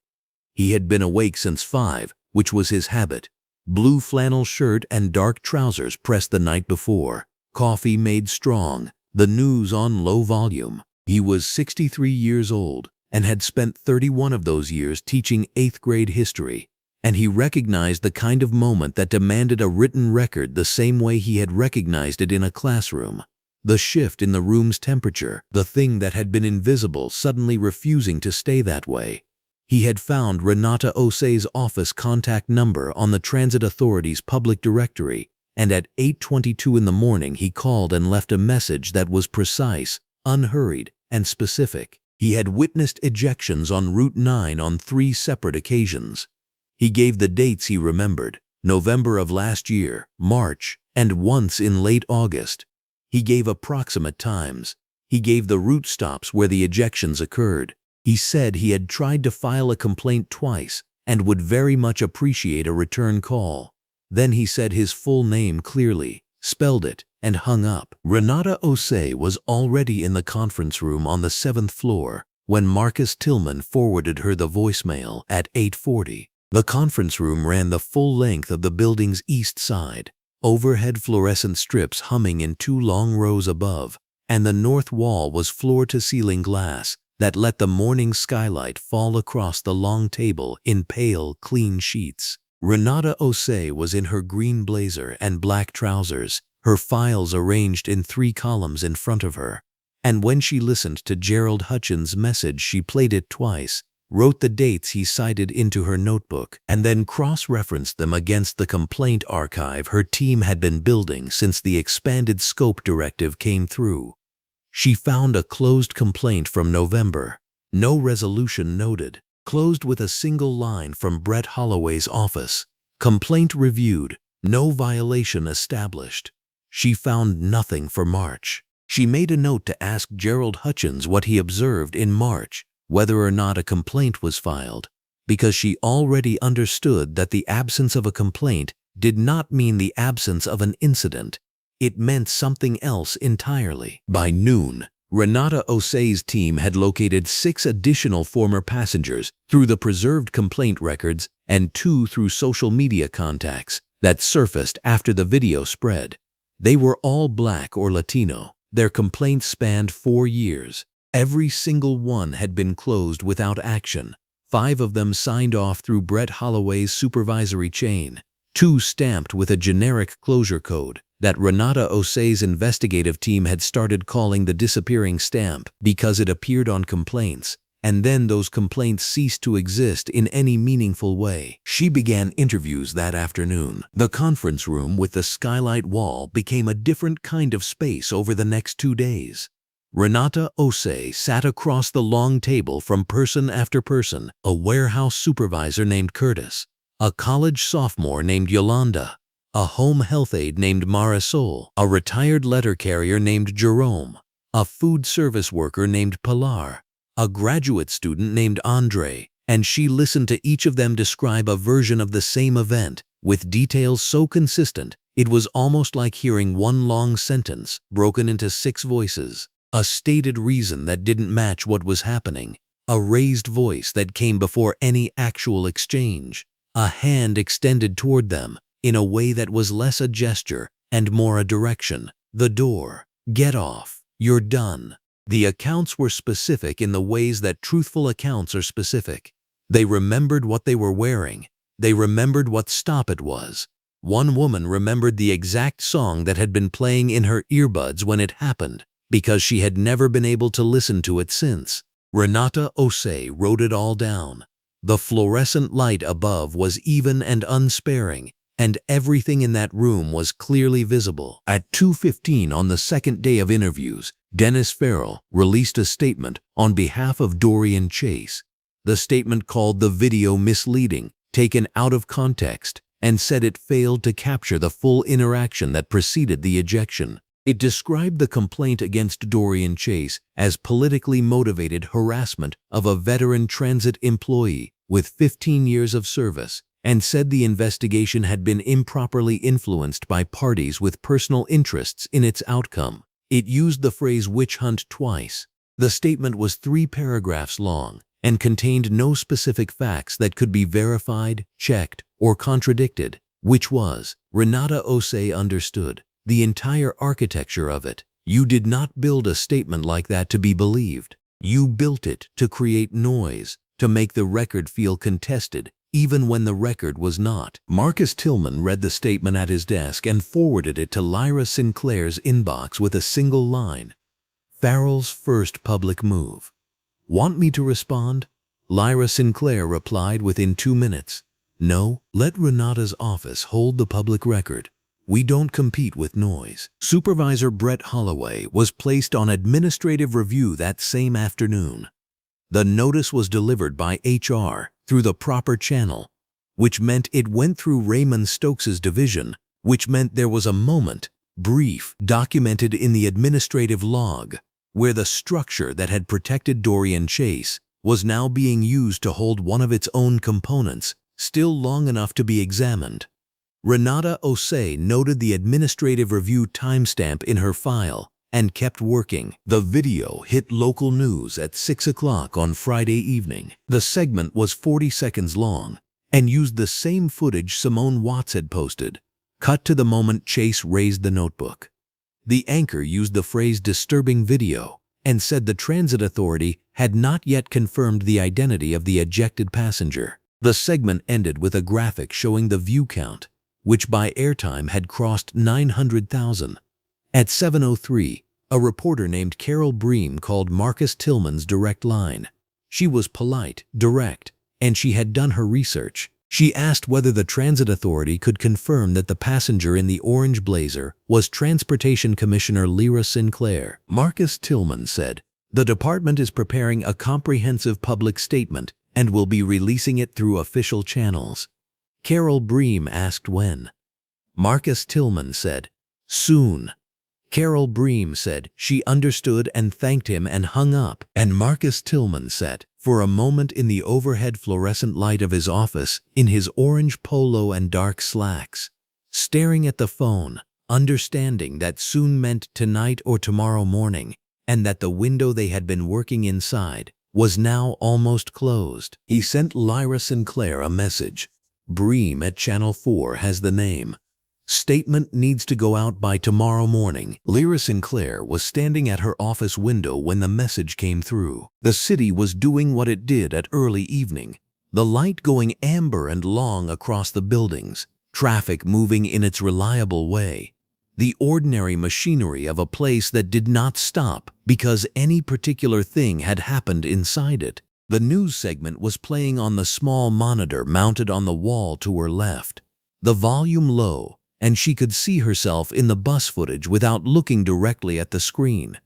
He had been awake since 5, which was his habit, blue flannel shirt and dark trousers pressed the night before, coffee made strong, the news on low volume. He was 63 years old and had spent 31 of those years teaching 8th grade history, and he recognized the kind of moment that demanded a written record the same way he had recognized it in a classroom. The shift in the room's temperature, the thing that had been invisible suddenly refusing to stay that way. He had found Renata Osei's office contact number on the Transit Authority's public directory, and at 8:22 in the morning he called and left a message that was precise, unhurried, and specific. He had witnessed ejections on Route 9 on 3 separate occasions. He gave the dates he remembered: November of last year, March, and once in late August. He gave approximate times. He gave the route stops where the ejections occurred. He said he had tried to file a complaint twice and would very much appreciate a return call. Then he said his full name clearly, spelled it, and hung up. Renata Osei was already in the conference room on the 7th floor when Marcus Tillman forwarded her the voicemail at 8:40. The conference room ran the full length of the building's east side, overhead fluorescent strips humming in 2 long rows above, and the north wall was floor-to-ceiling glass that let the morning skylight fall across the long table in pale, clean sheets. Renata Osei was in her green blazer and black trousers, her files arranged in 3 columns in front of her. And when she listened to Gerald Hutchins' message, she played it twice, wrote the dates he cited into her notebook, and then cross-referenced them against the complaint archive her team had been building since the expanded scope directive came through. She found a closed complaint from November, no resolution noted, closed with a single line from Brett Holloway's office. Complaint reviewed, no violation established. She found nothing for March. She made a note to ask Gerald Hutchins what he observed in March, whether or not a complaint was filed, because she already understood that the absence of a complaint did not mean the absence of an incident. It meant something else entirely. By noon, Renata Osei's team had located 6 additional former passengers through the preserved complaint records and 2 through social media contacts that surfaced after the video spread. They were all Black or Latino. Their complaints spanned 4 years. Every single one had been closed without action. 5 of them signed off through Brett Holloway's supervisory chain, 2 stamped with a generic closure code that Renata Osei's investigative team had started calling the disappearing stamp because it appeared on complaints, and then those complaints ceased to exist in any meaningful way. She began interviews that afternoon. The conference room with the skylight wall became a different kind of space over the next 2 days. Renata Osei sat across the long table from person after person: a warehouse supervisor named Curtis, a college sophomore named Yolanda, a home health aide named Marisol, a retired letter carrier named Jerome, a food service worker named Pilar, a graduate student named Andre, and she listened to each of them describe a version of the same event with details so consistent it was almost like hearing one long sentence broken into 6 voices. A stated reason that didn't match what was happening, a raised voice that came before any actual exchange, a hand extended toward them in a way that was less a gesture and more a direction. The door. Get off. You're done. The accounts were specific in the ways that truthful accounts are specific. They remembered what they were wearing. They remembered what stop it was. One woman remembered the exact song that had been playing in her earbuds when it happened, because she had never been able to listen to it since. Renata Osei wrote it all down. The fluorescent light above was even and unsparing, and everything in that room was clearly visible. At 2:15 on the second day of interviews, Dennis Farrell released a statement on behalf of Dorian Chase. The statement called the video misleading, taken out of context, and said it failed to capture the full interaction that preceded the ejection. It described the complaint against Dorian Chase as politically motivated harassment of a veteran transit employee with 15 years of service, and said the investigation had been improperly influenced by parties with personal interests in its outcome. It used the phrase witch hunt twice. The statement was 3 paragraphs long and contained no specific facts that could be verified, checked, or contradicted. which was, Renata Osei understood the entire architecture of it. You did not build a statement like that to be believed. You built it to create noise, to make the record feel contested, even when the record was not. Marcus Tillman read the statement at his desk and forwarded it to Lyra Sinclair's inbox with a single line. Farrell's first public move. Want me to respond? Lyra Sinclair replied within 2 minutes. No, let Renata's office hold the public record. We don't compete with noise. Supervisor Brett Holloway was placed on administrative review that same afternoon. The notice was delivered by HR through the proper channel, which meant it went through Raymond Stokes's division, which meant there was a moment, brief, documented in the administrative log, where the structure that had protected Dorian Chase was now being used to hold one of its own components, still long enough to be examined. Renata Osei noted the administrative review timestamp in her file and kept working. The video hit local news at 6 o'clock on Friday evening. The segment was 40 seconds long and used the same footage Simone Watts had posted, cut to the moment Chase raised the notebook. The anchor used the phrase disturbing video and said the transit authority had not yet confirmed the identity of the ejected passenger. The segment ended with a graphic showing the view count, which by airtime had crossed 900,000. At 7:03, a reporter named Carol Bream called Marcus Tillman's direct line. She was polite, direct, and she had done her research. She asked whether the transit authority could confirm that the passenger in the orange blazer was Transportation Commissioner Lyra Sinclair. Marcus Tillman said, "The department is preparing a comprehensive public statement and will be releasing it through official channels." Carol Bream asked when. Marcus Tillman said, "Soon." Carol Bream said she understood and thanked him and hung up, and Marcus Tillman sat for a moment in the overhead fluorescent light of his office in his orange polo and dark slacks, staring at the phone, understanding that soon meant tonight or tomorrow morning, and that the window they had been working inside was now almost closed. He sent Lyra Sinclair a message. Bream at Channel 4 has the name. Statement needs to go out by tomorrow morning. Lyra Sinclair was standing at her office window when the message came through. The city was doing what it did at early evening, the light going amber and long across the buildings, traffic moving in its reliable way, the ordinary machinery of a place that did not stop because any particular thing had happened inside it. The news segment was playing on the small monitor mounted on the wall to her left, the volume low, and she could see herself in the bus footage without looking directly at the screen.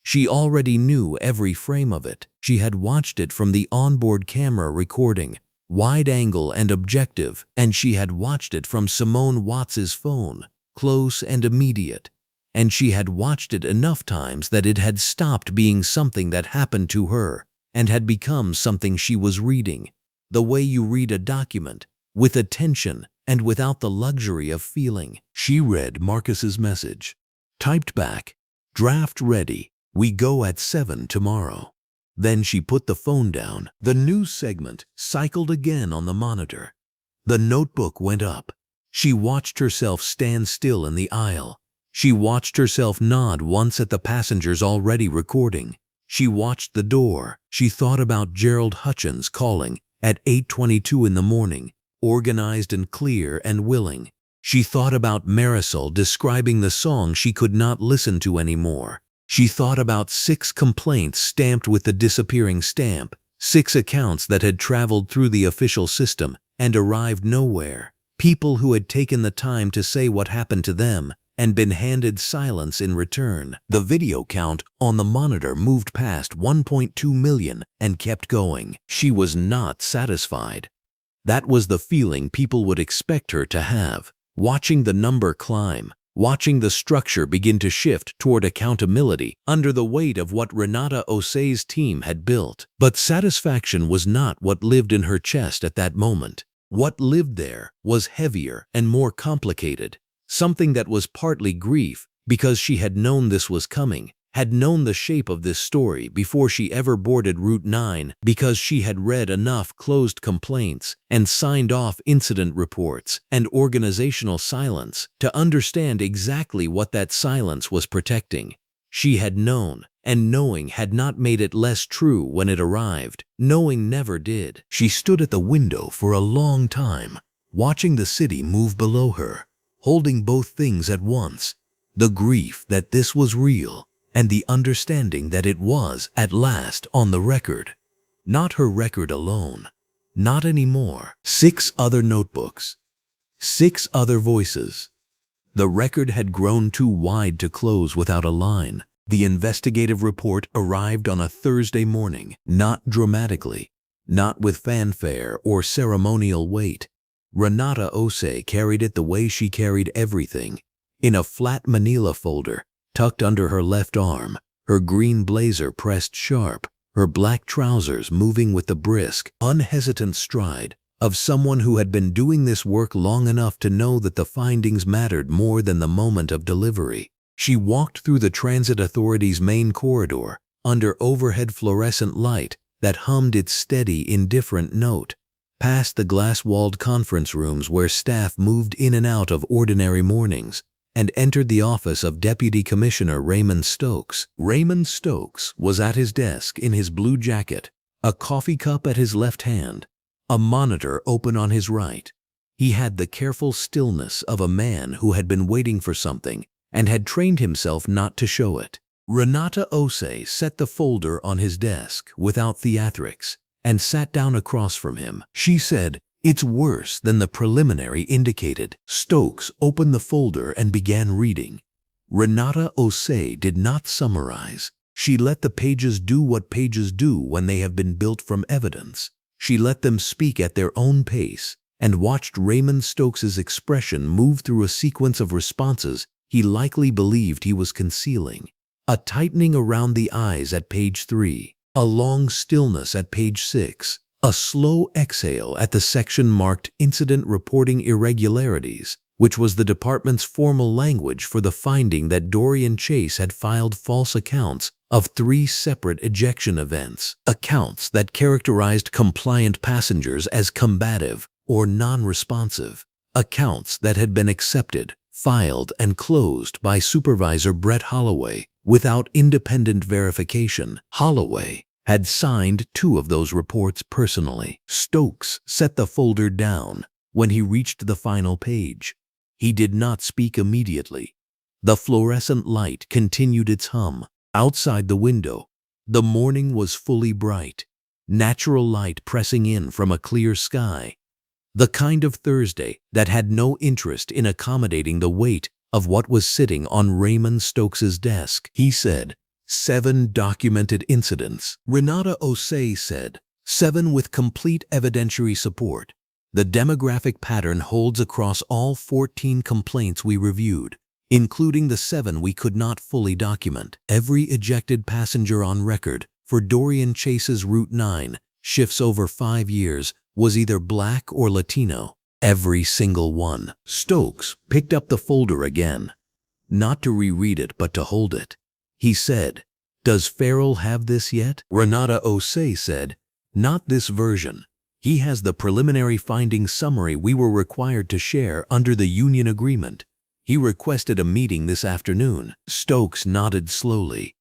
She already knew every frame of it. She had watched it from the onboard camera recording, wide angle and objective, and she had watched it from Simone Watts's phone, close and immediate. And she had watched it enough times that it had stopped being something that happened to her and had become something she was reading, the way you read a document, with attention and without the luxury of feeling. She read Marcus's message. Typed back, "Draft ready. We go at 7 tomorrow." Then she put the phone down. The news segment cycled again on the monitor. The notebook went up. She watched herself stand still in the aisle. She watched herself nod once at the passengers already recording. She watched the door. She thought about Gerald Hutchins calling at 8:22 in the morning, organized and clear and willing. She thought about Marisol describing the song she could not listen to anymore. She thought about 6 complaints stamped with the disappearing stamp, 6 accounts that had traveled through the official system and arrived nowhere. People who had taken the time to say what happened to them and been handed silence in return. The video count on the monitor moved past 1.2 million and kept going. She was not satisfied. That was the feeling people would expect her to have, watching the number climb, watching the structure begin to shift toward accountability under the weight of what Renata Osei's team had built. But satisfaction was not what lived in her chest at that moment. What lived there was heavier and more complicated, something that was partly grief because she had known this was coming, had known the shape of this story before she ever boarded Route 9 because she had read enough closed complaints and signed off incident reports and organizational silence to understand exactly what that silence was protecting. She had known, and knowing had not made it less true when it arrived. Knowing never did. She stood at the window for a long time, watching the city move below her, holding both things at once, the grief that this was real and the understanding that it was, at last, on the record. Not her record alone. Not anymore. 6 other notebooks. 6 other voices. The record had grown too wide to close without a line. The investigative report arrived on a Thursday morning, not dramatically, not with fanfare or ceremonial weight. Renata Osei carried it the way she carried everything, in a flat manila folder, tucked under her left arm, her green blazer pressed sharp, her black trousers moving with the brisk, unhesitant stride of someone who had been doing this work long enough to know that the findings mattered more than the moment of delivery. She walked through the Transit Authority's main corridor, under overhead fluorescent light that hummed its steady, indifferent note, past the glass-walled conference rooms where staff moved in and out of ordinary mornings, and entered the office of Deputy Commissioner Raymond Stokes. Raymond Stokes was at his desk in his blue jacket, a coffee cup at his left hand, a monitor open on his right. He had the careful stillness of a man who had been waiting for something and had trained himself not to show it. Renata Osei set the folder on his desk without theatrics and sat down across from him. She said, "It's worse than the preliminary indicated." Stokes opened the folder and began reading. Renata Osei did not summarize. She let the pages do what pages do when they have been built from evidence. She let them speak at their own pace and watched Raymond Stokes's expression move through a sequence of responses he likely believed he was concealing. A tightening around the eyes at page 3, a long stillness at page 6, a slow exhale at the section marked Incident Reporting Irregularities, which was the department's formal language for the finding that Dorian Chase had filed false accounts of 3 separate ejection events, accounts that characterized compliant passengers as combative or non-responsive, accounts that had been accepted, filed, and closed by Supervisor Brett Holloway without independent verification. Holloway had signed 2 of those reports personally. Stokes set the folder down when he reached the final page. He did not speak immediately. The fluorescent light continued its hum. Outside the window, the morning was fully bright, natural light pressing in from a clear sky. The kind of Thursday that had no interest in accommodating the weight of what was sitting on Raymond Stokes's desk. He said, 7 documented incidents. Renata Osei said, 7 with complete evidentiary support. The demographic pattern holds across all 14 complaints we reviewed, including the 7 we could not fully document. Every ejected passenger on record for Dorian Chase's Route 9 shifts over 5 years was either black or Latino. Every single one. Stokes picked up the folder again, not to reread it but to hold it. He said, "Does Farrell have this yet?" Renata Osei said, "Not this version. He has the preliminary findings summary we were required to share under the union agreement. He requested a meeting this afternoon." Stokes nodded slowly.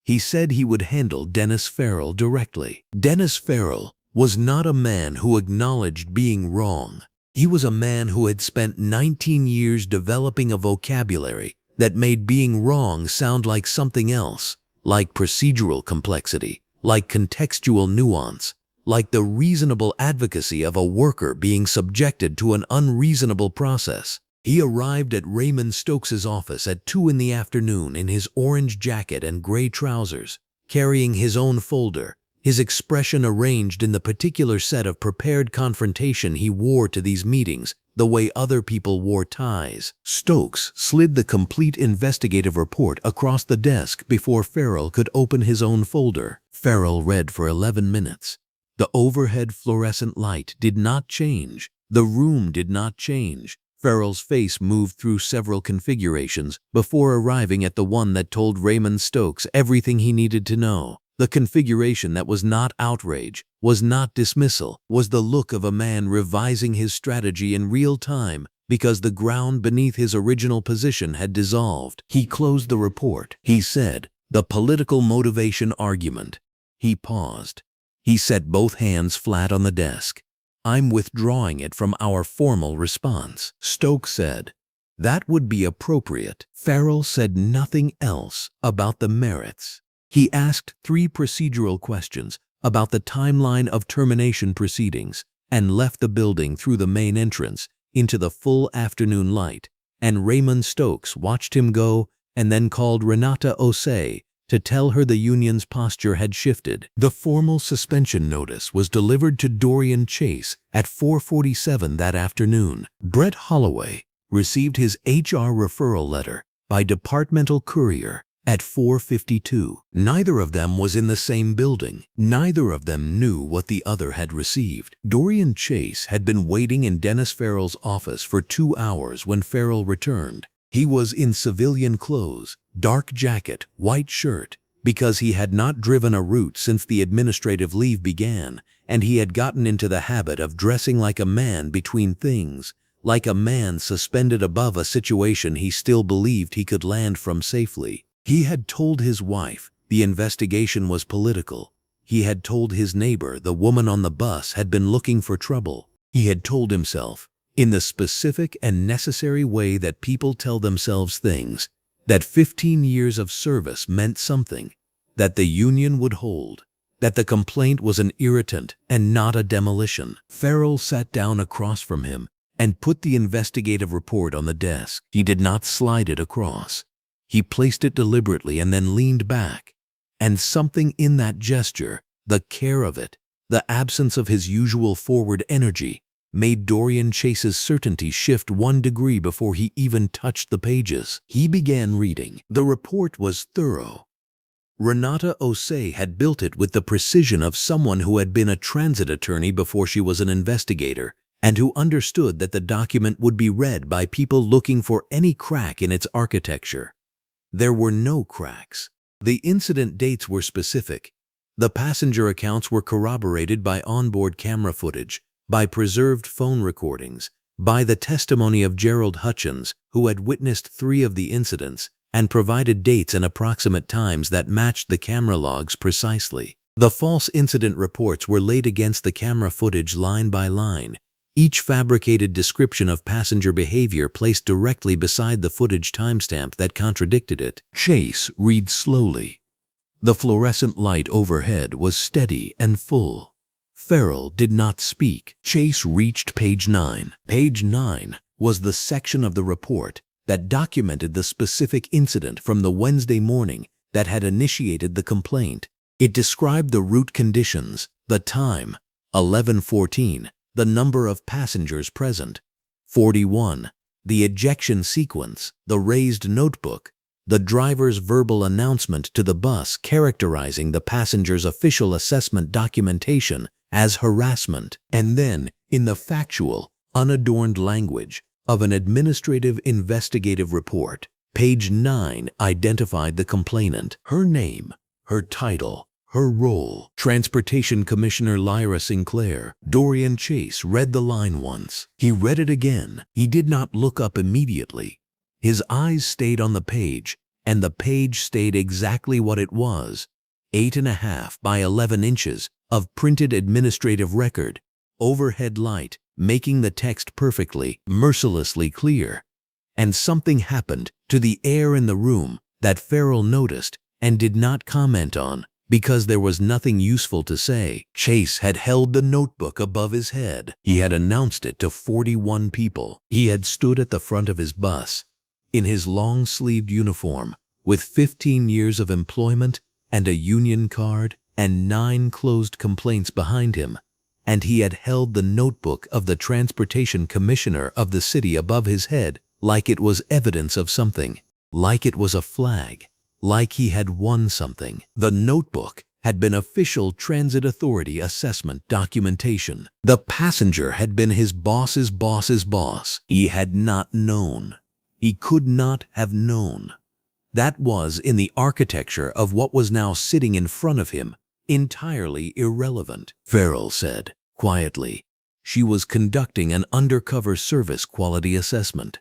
He said he would handle Dennis Farrell directly. Dennis Farrell was not a man who acknowledged being wrong. He was a man who had spent 19 years developing a vocabulary that made being wrong sound like something else, like procedural complexity, like contextual nuance, like the reasonable advocacy of a worker being subjected to an unreasonable process. He arrived at Raymond Stokes's office at 2 in the afternoon in his orange jacket and gray trousers, carrying his own folder, his expression arranged in the particular set of prepared confrontation he wore to these meetings, the way other people wore ties. Stokes slid the complete investigative report across the desk before Farrell could open his own folder. Farrell read for 11 minutes. The overhead fluorescent light did not change. The room did not change. Farrell's face moved through several configurations before arriving at the one that told Raymond Stokes everything he needed to know. The configuration that was not outrage, was not dismissal, was the look of a man revising his strategy in real time because the ground beneath his original position had dissolved. He closed the report. He said, "The political motivation argument." He paused. He set both hands flat on the desk. "I'm withdrawing it from our formal response." Stokes said, "That would be appropriate." Farrell said nothing else about the merits. He asked 3 procedural questions about the timeline of termination proceedings and left the building through the main entrance into the full afternoon light, and Raymond Stokes watched him go and then called Renata Osei to tell her the union's posture had shifted. The formal suspension notice was delivered to Dorian Chase at 4:47 that afternoon. Brett Holloway received his HR referral letter by departmental courier at 4:52. Neither of them was in the same building. Neither of them knew what the other had received. Dorian Chase had been waiting in Dennis Farrell's office for 2 hours when Farrell returned. He was in civilian clothes, dark jacket, white shirt, because he had not driven a route since the administrative leave began, and he had gotten into the habit of dressing like a man between things, like a man suspended above a situation he still believed he could land from safely. He had told his wife the investigation was political. He had told his neighbor the woman on the bus had been looking for trouble. He had told himself, in the specific and necessary way that people tell themselves things, that 15 years of service meant something, that the union would hold, that the complaint was an irritant and not a demolition. Farrell sat down across from him and put the investigative report on the desk. He did not slide it across. He placed it deliberately and then leaned back. And something in that gesture, the care of it, the absence of his usual forward energy, made Dorian Chase's certainty shift 1 degree before he even touched the pages. He began reading. The report was thorough. Renata Osei had built it with the precision of someone who had been a transit attorney before she was an investigator, and who understood that the document would be read by people looking for any crack in its architecture. There were no cracks. The incident dates were specific. The passenger accounts were corroborated by onboard camera footage, by preserved phone recordings, by the testimony of Gerald Hutchins, who had witnessed 3 of the incidents and provided dates and approximate times that matched the camera logs precisely. The false incident reports were laid against the camera footage line by line, each fabricated description of passenger behavior placed directly beside the footage timestamp that contradicted it. Chase read slowly. The fluorescent light overhead was steady and full. Farrell did not speak. Chase reached page 9. Page 9 was the section of the report that documented the specific incident from the Wednesday morning that had initiated the complaint. It described the route conditions, the time, 11:14, the number of passengers present, 41, the ejection sequence, the raised notebook, the driver's verbal announcement to the bus characterizing the passenger's official assessment documentation as harassment, and then, in the factual, unadorned language of an administrative investigative report, page 9 identified the complainant, her name, her title, her role. Transportation Commissioner Lyra Sinclair. Dorian Chase read the line once. He read it again. He did not look up immediately. His eyes stayed on the page, and the page stayed exactly what it was, 8.5 by 11 inches of printed administrative record, overhead light, making the text perfectly, mercilessly clear. And something happened to the air in the room that Farrell noticed and did not comment on, because there was nothing useful to say. Chase had held the notebook above his head. He had announced it to 41 people. He had stood at the front of his bus, in his long-sleeved uniform, with 15 years of employment and a union card and 9 closed complaints behind him, and he had held the notebook of the Transportation Commissioner of the city above his head like it was evidence of something, like it was a flag, like he had won something. The notebook had been official transit authority assessment documentation. The passenger had been his boss's boss's boss. He had not known. He could not have known. That was, in the architecture of what was now sitting in front of him, entirely irrelevant. Farrell said, quietly. She was conducting an undercover service quality assessment.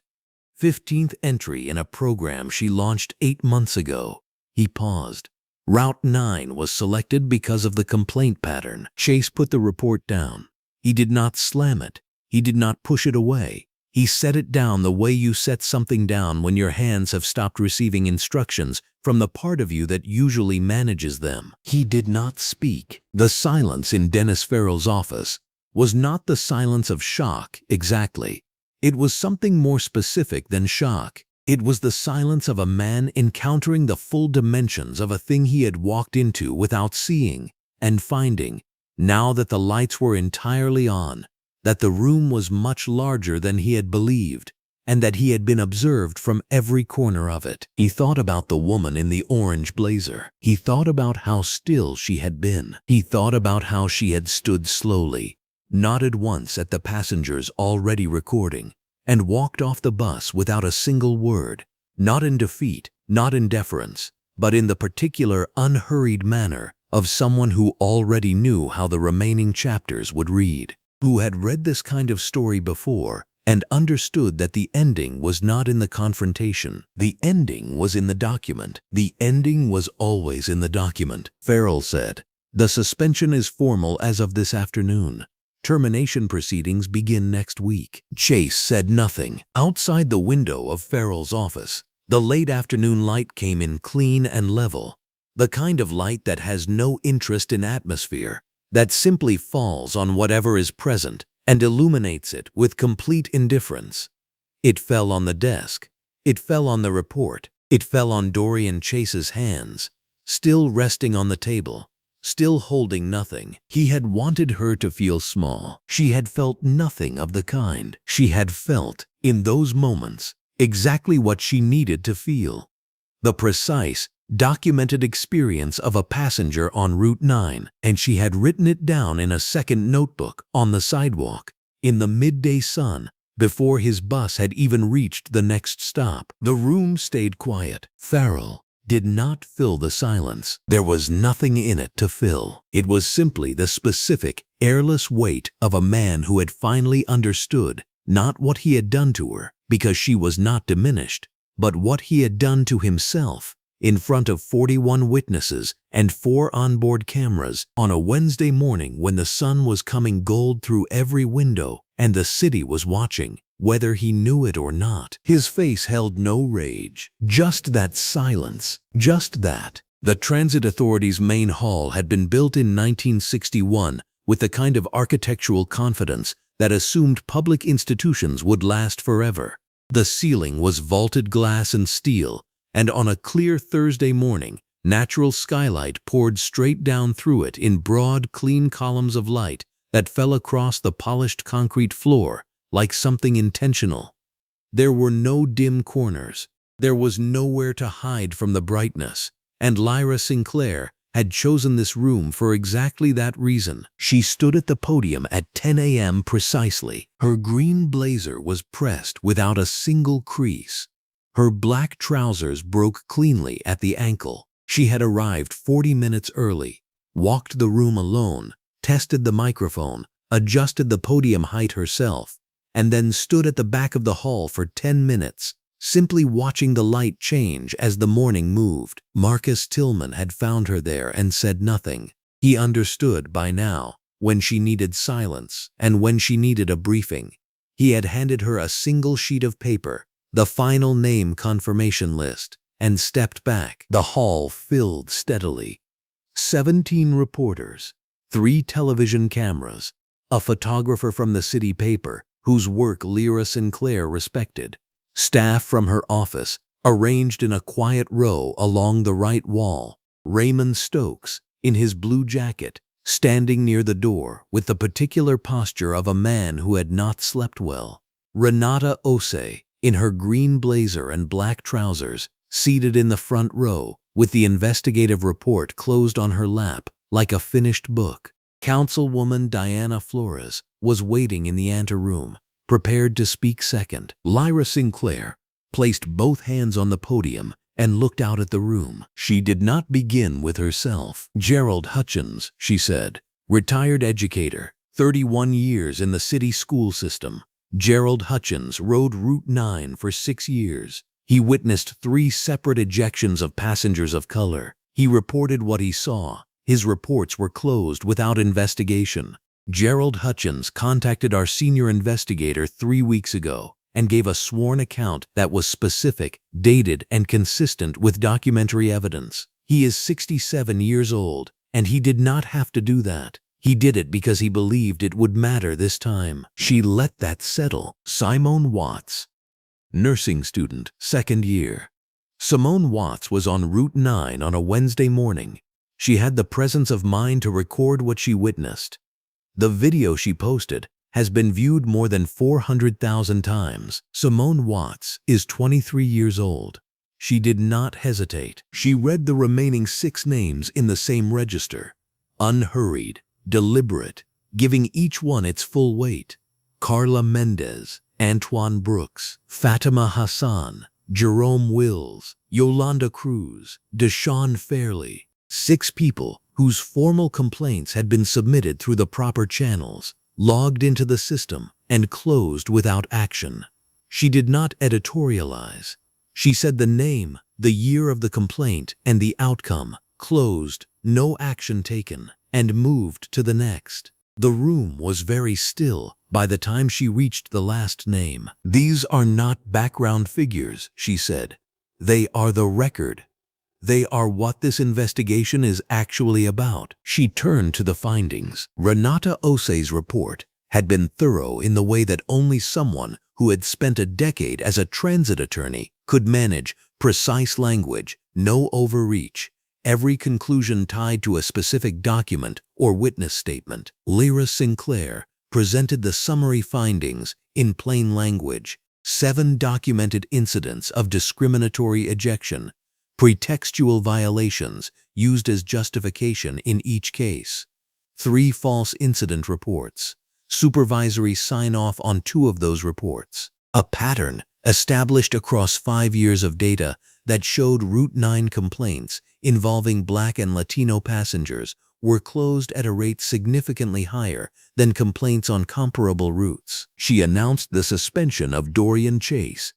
15th entry in a program she launched 8 months ago. He paused. Route 9 was selected because of the complaint pattern. Chase put the report down. He did not slam it. He did not push it away. He set it down the way you set something down when your hands have stopped receiving instructions from the part of you that usually manages them. He did not speak. The silence in Dennis Farrell's office was not the silence of shock exactly. It was something more specific than shock. It was the silence of a man encountering the full dimensions of a thing he had walked into without seeing and finding, now that the lights were entirely on, that the room was much larger than he had believed, and that he had been observed from every corner of it. He thought about the woman in the orange blazer. He thought about how still she had been. He thought about how she had stood slowly, nodded once at the passengers already recording, and walked off the bus without a single word, not in defeat, not in deference, but in the particular unhurried manner of someone who already knew how the remaining chapters would read, who had read this kind of story before and understood that the ending was not in the confrontation. The ending was in the document. The ending was always in the document. Farrell said, "The suspension is formal as of this afternoon. Termination proceedings begin next week." Chase said nothing. Outside the window of Farrell's office, the late afternoon light came in clean and level, the kind of light that has no interest in atmosphere, that simply falls on whatever is present and illuminates it with complete indifference. It fell on the desk. It fell on the report. It fell on Dorian Chase's hands, still resting on the table, still holding nothing. He had wanted her to feel small. She had felt nothing of the kind. She had felt, in those moments, exactly what she needed to feel. The precise, documented experience of a passenger on Route 9, and she had written it down in a second notebook on the sidewalk, in the midday sun, before his bus had even reached the next stop. The room stayed quiet. Farrell did not fill the silence. There was nothing in it to fill. It was simply the specific, airless weight of a man who had finally understood not what he had done to her, because she was not diminished, but what he had done to himself in front of 41 witnesses and 4 onboard cameras on a Wednesday morning when the sun was coming gold through every window and the city was watching, whether he knew it or not. His face held no rage, just that silence, just that. The Transit Authority's main hall had been built in 1961 with the kind of architectural confidence that assumed public institutions would last forever. The ceiling was vaulted glass and steel, and on a clear Thursday morning, natural skylight poured straight down through it in broad, clean columns of light that fell across the polished concrete floor like something intentional. There were no dim corners. There was nowhere to hide from the brightness, and Lyra Sinclair had chosen this room for exactly that reason. She stood at the podium at 10 a.m. precisely. Her green blazer was pressed without a single crease. Her black trousers broke cleanly at the ankle. She had arrived 40 minutes early, walked the room alone, tested the microphone, adjusted the podium height herself, and then stood at the back of the hall for 10 minutes, simply watching the light change as the morning moved. Marcus Tillman had found her there and said nothing. He understood by now when she needed silence and when she needed a briefing. He had handed her a single sheet of paper, the final name confirmation list, and stepped back. The hall filled steadily. 17 reporters, 3 television cameras, a photographer from the city paper, whose work Lyra Sinclair respected, staff from her office, arranged in a quiet row along the right wall, Raymond Stokes, in his blue jacket, standing near the door with the particular posture of a man who had not slept well, Renata Osei, in her green blazer and black trousers, seated in the front row, with the investigative report closed on her lap like a finished book. Councilwoman Diana Flores was waiting in the anteroom, prepared to speak second. Lyra Sinclair placed both hands on the podium and looked out at the room. She did not begin with herself. Gerald Hutchins, she said, retired educator, 31 years in the city school system. Gerald Hutchins rode Route 9 for 6 years. He witnessed 3 separate ejections of passengers of color. He reported what he saw. His reports were closed without investigation. Gerald Hutchins contacted our senior investigator 3 weeks ago and gave a sworn account that was specific, dated, and consistent with documentary evidence. He is 67 years old, and he did not have to do that. He did it because he believed it would matter this time. She let that settle. Simone Watts, nursing student, 2nd year. Simone Watts was on Route 9 on a Wednesday morning. She had the presence of mind to record what she witnessed. The video she posted has been viewed more than 400,000 times. Simone Watts is 23 years old. She did not hesitate. She read the remaining 6 names in the same register. Unhurried, deliberate, giving each one its full weight. Carla Mendez, Antoine Brooks, Fatima Hassan, Jerome Wills, Yolanda Cruz, Deshaun Fairley. 6 people whose formal complaints had been submitted through the proper channels, logged into the system, and closed without action. She did not editorialize. She said the name, the year of the complaint, and the outcome, closed, no action taken, and moved to the next. The room was very still by the time she reached the last name. "These are not background figures," she said. "They are the record. They are what this investigation is actually about." She turned to the findings. Renata Osei's report had been thorough in the way that only someone who had spent a decade as a transit attorney could manage. Precise language, no overreach, every conclusion tied to a specific document or witness statement. Lyra Sinclair presented the summary findings in plain language. 7 documented incidents of discriminatory ejection, pretextual violations used as justification in each case. 3 false incident reports. Supervisory sign-off on 2 of those reports. A pattern established across 5 years of data that showed Route 9 complaints involving Black and Latino passengers were closed at a rate significantly higher than complaints on comparable routes. She announced the suspension of Dorian Chase,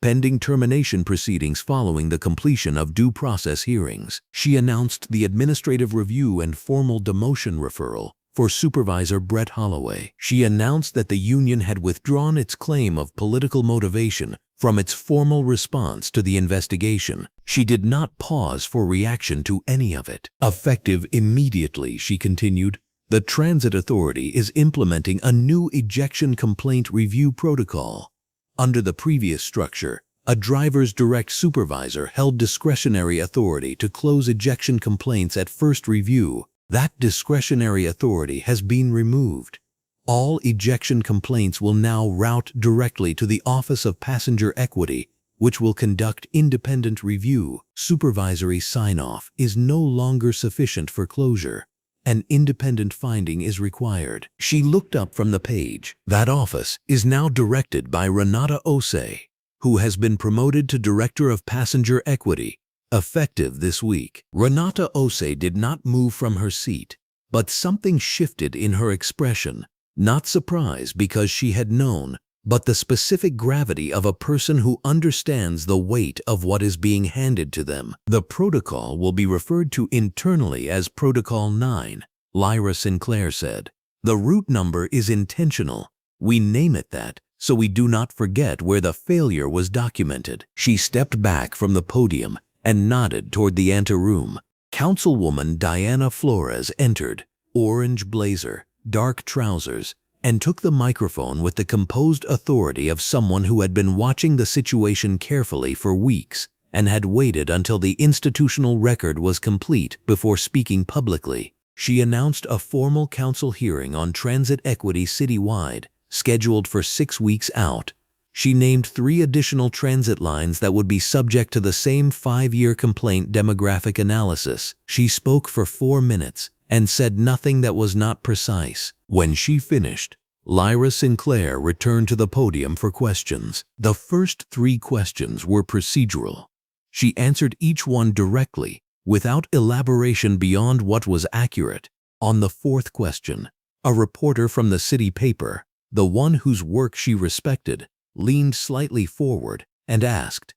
pending termination proceedings following the completion of due process hearings. She announced the administrative review and formal demotion referral for Supervisor Brett Holloway. She announced that the union had withdrawn its claim of political motivation from its formal response to the investigation. She did not pause for reaction to any of it. Effective immediately, she continued, the Transit Authority is implementing a new ejection complaint review protocol. Under the previous structure, a driver's direct supervisor held discretionary authority to close ejection complaints at first review. That discretionary authority has been removed. All ejection complaints will now route directly to the Office of Passenger Equity, which will conduct independent review. Supervisory sign-off is no longer sufficient for closure. An independent finding is required. She looked up from the page. That office is now directed by Renata Osei, who has been promoted to Director of Passenger Equity, effective this week. Renata Osei did not move from her seat, but something shifted in her expression. Not surprise because she had known, but the specific gravity of a person who understands the weight of what is being handed to them. The protocol will be referred to internally as Protocol 9, Lyra Sinclair said. The route number is intentional. We name it that so we do not forget where the failure was documented. She stepped back from the podium and nodded toward the anteroom. Councilwoman Diana Flores entered, orange blazer, dark trousers, and took the microphone with the composed authority of someone who had been watching the situation carefully for weeks and had waited until the institutional record was complete before speaking publicly. She announced a formal council hearing on transit equity citywide, scheduled for 6 weeks out. She named 3 additional transit lines that would be subject to the same 5-year complaint demographic analysis. She spoke for 4 minutes and said nothing that was not precise. When she finished, Lyra Sinclair returned to the podium for questions. The first 3 questions were procedural. She answered each one directly, without elaboration beyond what was accurate. On the 4th question, a reporter from the city paper, the one whose work she respected, leaned slightly forward and asked,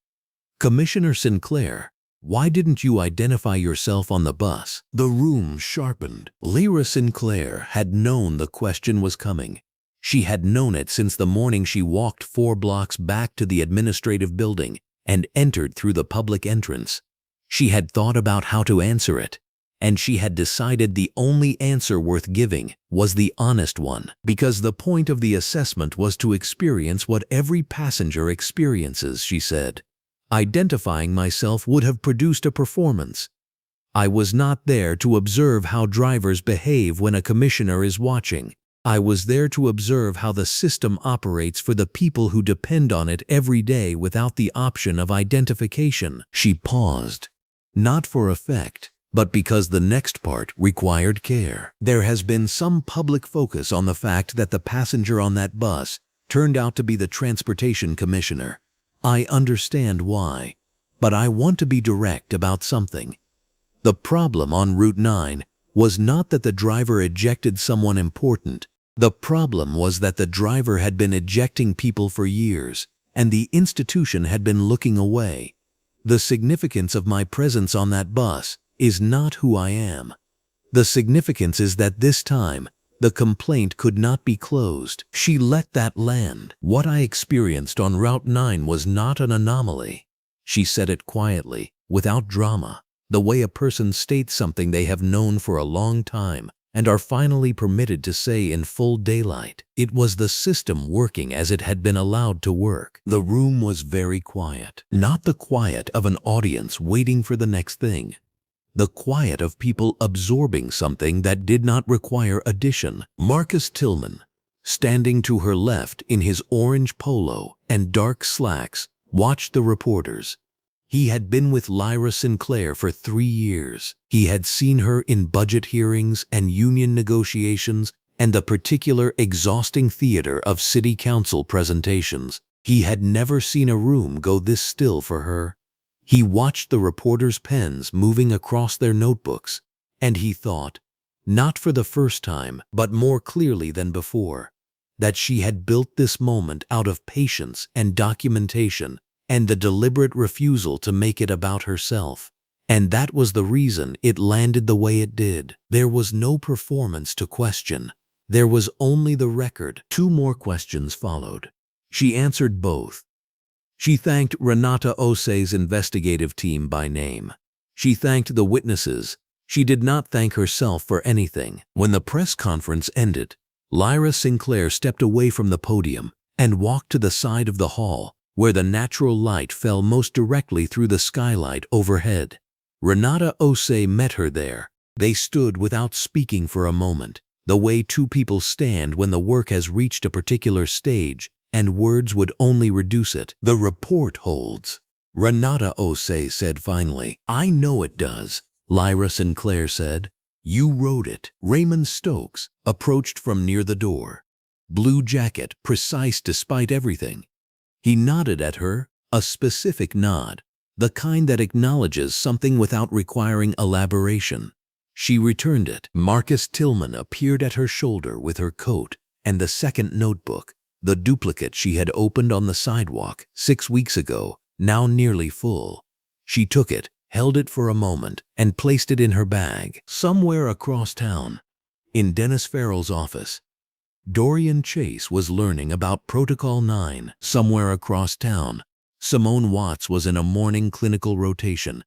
"Commissioner Sinclair, why didn't you identify yourself on the bus?" The room sharpened. Lyra Sinclair had known the question was coming. She had known it since the morning she walked 4 blocks back to the administrative building and entered through the public entrance. She had thought about how to answer it, and she had decided the only answer worth giving was the honest one, because the point of the assessment was to experience what every passenger experiences, she said. Identifying myself would have produced a performance. I was not there to observe how drivers behave when a commissioner is watching. I was there to observe how the system operates for the people who depend on it every day without the option of identification. She paused, not for effect, but because the next part required care. There has been some public focus on the fact that the passenger on that bus turned out to be the transportation commissioner. I understand why, but I want to be direct about something. The problem on Route 9 was not that the driver ejected someone important. The problem was that the driver had been ejecting people for years, and the institution had been looking away. The significance of my presence on that bus is not who I am. The significance is that this time, the complaint could not be closed. She let that land. What I experienced on Route 9 was not an anomaly. She said it quietly, without drama, the way a person states something they have known for a long time and are finally permitted to say in full daylight. It was the system working as it had been allowed to work. The room was very quiet, not the quiet of an audience waiting for the next thing. The quiet of people absorbing something that did not require addition. Marcus Tillman, standing to her left in his orange polo and dark slacks, watched the reporters. He had been with Lyra Sinclair for 3 years. He had seen her in budget hearings and union negotiations and the particular exhausting theater of city council presentations. He had never seen a room go this still for her. He watched the reporters' pens moving across their notebooks, and he thought, not for the first time, but more clearly than before, that she had built this moment out of patience and documentation and the deliberate refusal to make it about herself. And that was the reason it landed the way it did. There was no performance to question. There was only the record. 2 more questions followed. She answered both. She thanked Renata Osei's investigative team by name. She thanked the witnesses. She did not thank herself for anything. When the press conference ended, Lyra Sinclair stepped away from the podium and walked to the side of the hall where the natural light fell most directly through the skylight overhead. Renata Osei met her there. They stood without speaking for a moment, the way 2 people stand when the work has reached a particular stage and words would only reduce it. "The report holds," Renata Osei said finally. "I know it does," Lyra Sinclair said. "You wrote it." Raymond Stokes approached from near the door. Blue jacket, precise despite everything. He nodded at her, a specific nod, the kind that acknowledges something without requiring elaboration. She returned it. Marcus Tillman appeared at her shoulder with her coat and the second notebook, the duplicate she had opened on the sidewalk 6 weeks ago, now nearly full. She took it, held it for a moment, and placed it in her bag. Somewhere across town, in Dennis Farrell's office, Dorian Chase was learning about Protocol 9. Somewhere across town, Simone Watts was in a morning clinical rotation,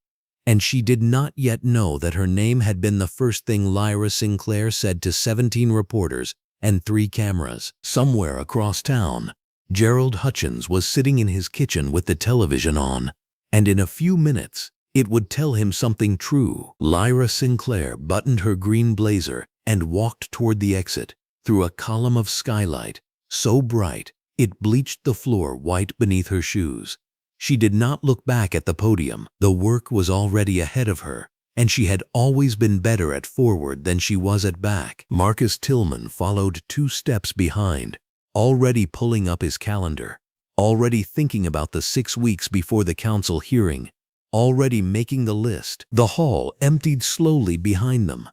and she did not yet know that her name had been the first thing Lyra Sinclair said to 17 reporters and 3 cameras. Somewhere across town, Gerald Hutchins was sitting in his kitchen with the television on, and in a few minutes, it would tell him something true. Lyra Sinclair buttoned her green blazer and walked toward the exit, through a column of skylight, so bright It bleached the floor white beneath her shoes. She did not look back at the podium. The work was already ahead of her, and she had always been better at forward than she was at back. Marcus Tillman followed 2 steps behind, already pulling up his calendar, already thinking about the 6 weeks before the council hearing, already making the list. The hall emptied slowly behind them,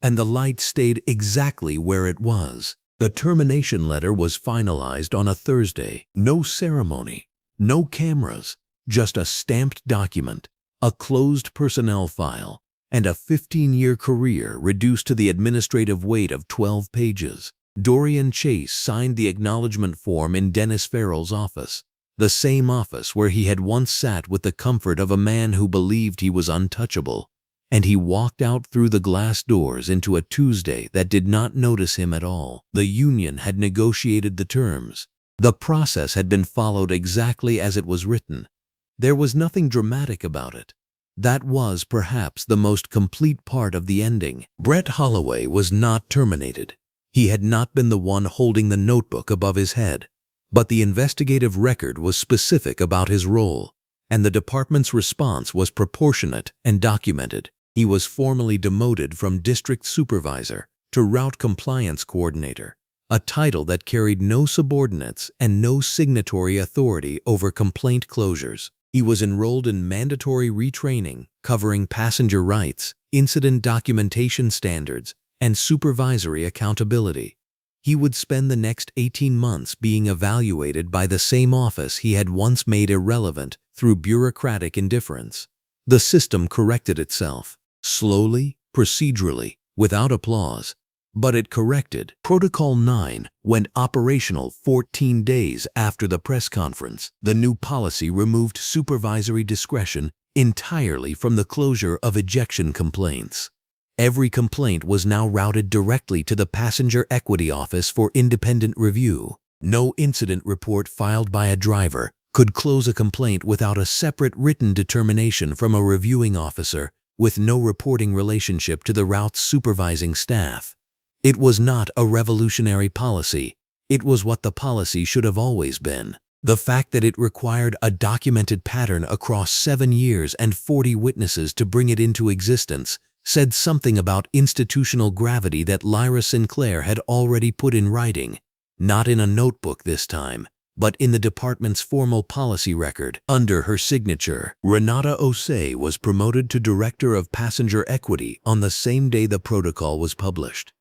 and the light stayed exactly where it was. The termination letter was finalized on a Thursday. No ceremony, no cameras, just a stamped document, a closed personnel file, and a 15-year career reduced to the administrative weight of 12 pages. Dorian Chase signed the acknowledgement form in Dennis Farrell's office, the same office where he had once sat with the comfort of a man who believed he was untouchable, and he walked out through the glass doors into a Tuesday that did not notice him at all. The union had negotiated the terms. The process had been followed exactly as it was written. There was nothing dramatic about it. That was perhaps the most complete part of the ending. Brett Holloway was not terminated. He had not been the one holding the notebook above his head, but the investigative record was specific about his role, and the department's response was proportionate and documented. He was formally demoted from district supervisor to route compliance coordinator, a title that carried no subordinates and no signatory authority over complaint closures. He was enrolled in mandatory retraining covering passenger rights, incident documentation standards, and supervisory accountability. He would spend the next 18 months being evaluated by the same office he had once made irrelevant through bureaucratic indifference. The system corrected itself, slowly, procedurally, without applause. But it corrected. Protocol 9 went operational 14 days after the press conference. The new policy removed supervisory discretion entirely from the closure of ejection complaints. Every complaint was now routed directly to the Passenger Equity Office for independent review. No incident report filed by a driver could close a complaint without a separate written determination from a reviewing officer with no reporting relationship to the route's supervising staff. It was not a revolutionary policy. It was what the policy should have always been. The fact that it required a documented pattern across 7 years and 40 witnesses to bring it into existence said something about institutional gravity that Lyra Sinclair had already put in writing, not in a notebook this time, but in the department's formal policy record. Under her signature, Renata Osei was promoted to Director of Passenger Equity on the same day the protocol was published.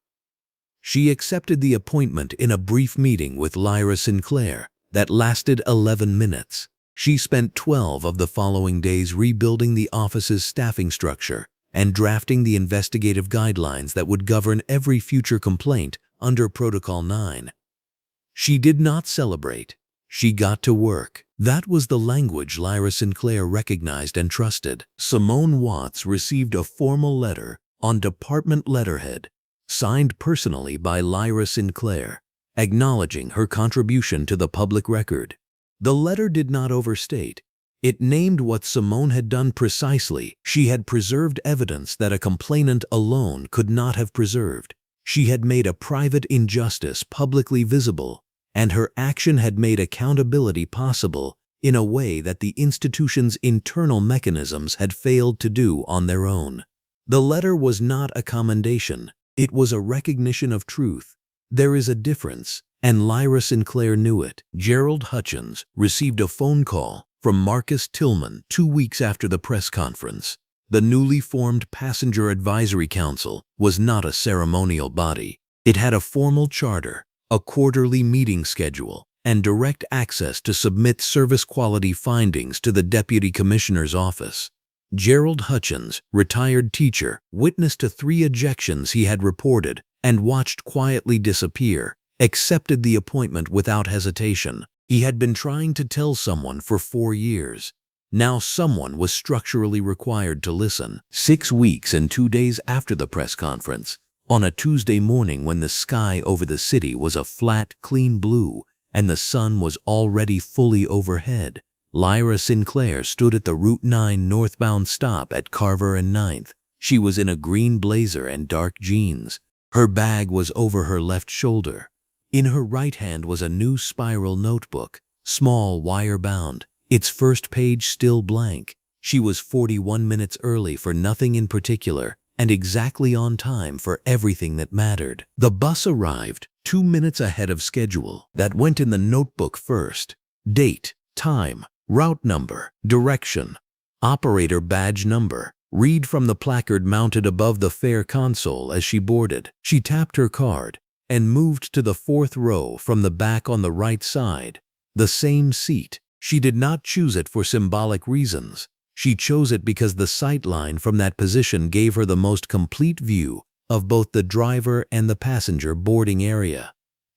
She accepted the appointment in a brief meeting with Lyra Sinclair that lasted 11 minutes. She spent 12 of the following days rebuilding the office's staffing structure and drafting the investigative guidelines that would govern every future complaint under Protocol 9. She did not celebrate. She got to work. That was the language Lyra Sinclair recognized and trusted. Simone Watts received a formal letter on department letterhead, signed personally by Lyra Sinclair, acknowledging her contribution to the public record. The letter did not overstate. It named what Simone had done precisely. She had preserved evidence that a complainant alone could not have preserved. She had made a private injustice publicly visible, and her action had made accountability possible in a way that the institution's internal mechanisms had failed to do on their own. The letter was not a commendation. It was a recognition of truth. There is a difference, and Lyra Sinclair knew it. Gerald Hutchins received a phone call from Marcus Tillman 2 weeks after the press conference. The newly formed Passenger Advisory Council was not a ceremonial body. It had a formal charter, a quarterly meeting schedule, and direct access to submit service quality findings to the Deputy Commissioner's office. Gerald Hutchins, retired teacher, witness to 3 ejections he had reported and watched quietly disappear, accepted the appointment without hesitation. He had been trying to tell someone for 4 years. Now someone was structurally required to listen. 6 weeks and 2 days after the press conference, on a Tuesday morning when the sky over the city was a flat, clean blue and the sun was already fully overhead, Lyra Sinclair stood at the Route 9 northbound stop at Carver and 9th. She was in a green blazer and dark jeans. Her bag was over her left shoulder. In her right hand was a new spiral notebook, small, wire-bound, its first page still blank. She was 41 minutes early for nothing in particular, and exactly on time for everything that mattered. The bus arrived 2 minutes ahead of schedule. That went in the notebook first. Date, time, route number, direction, operator badge number. Read from the placard mounted above the fare console as she boarded. She tapped her card and moved to the 4th row from the back on the right side. The same seat. She did not choose it for symbolic reasons. She chose it because the sightline from that position gave her the most complete view of both the driver and the passenger boarding area.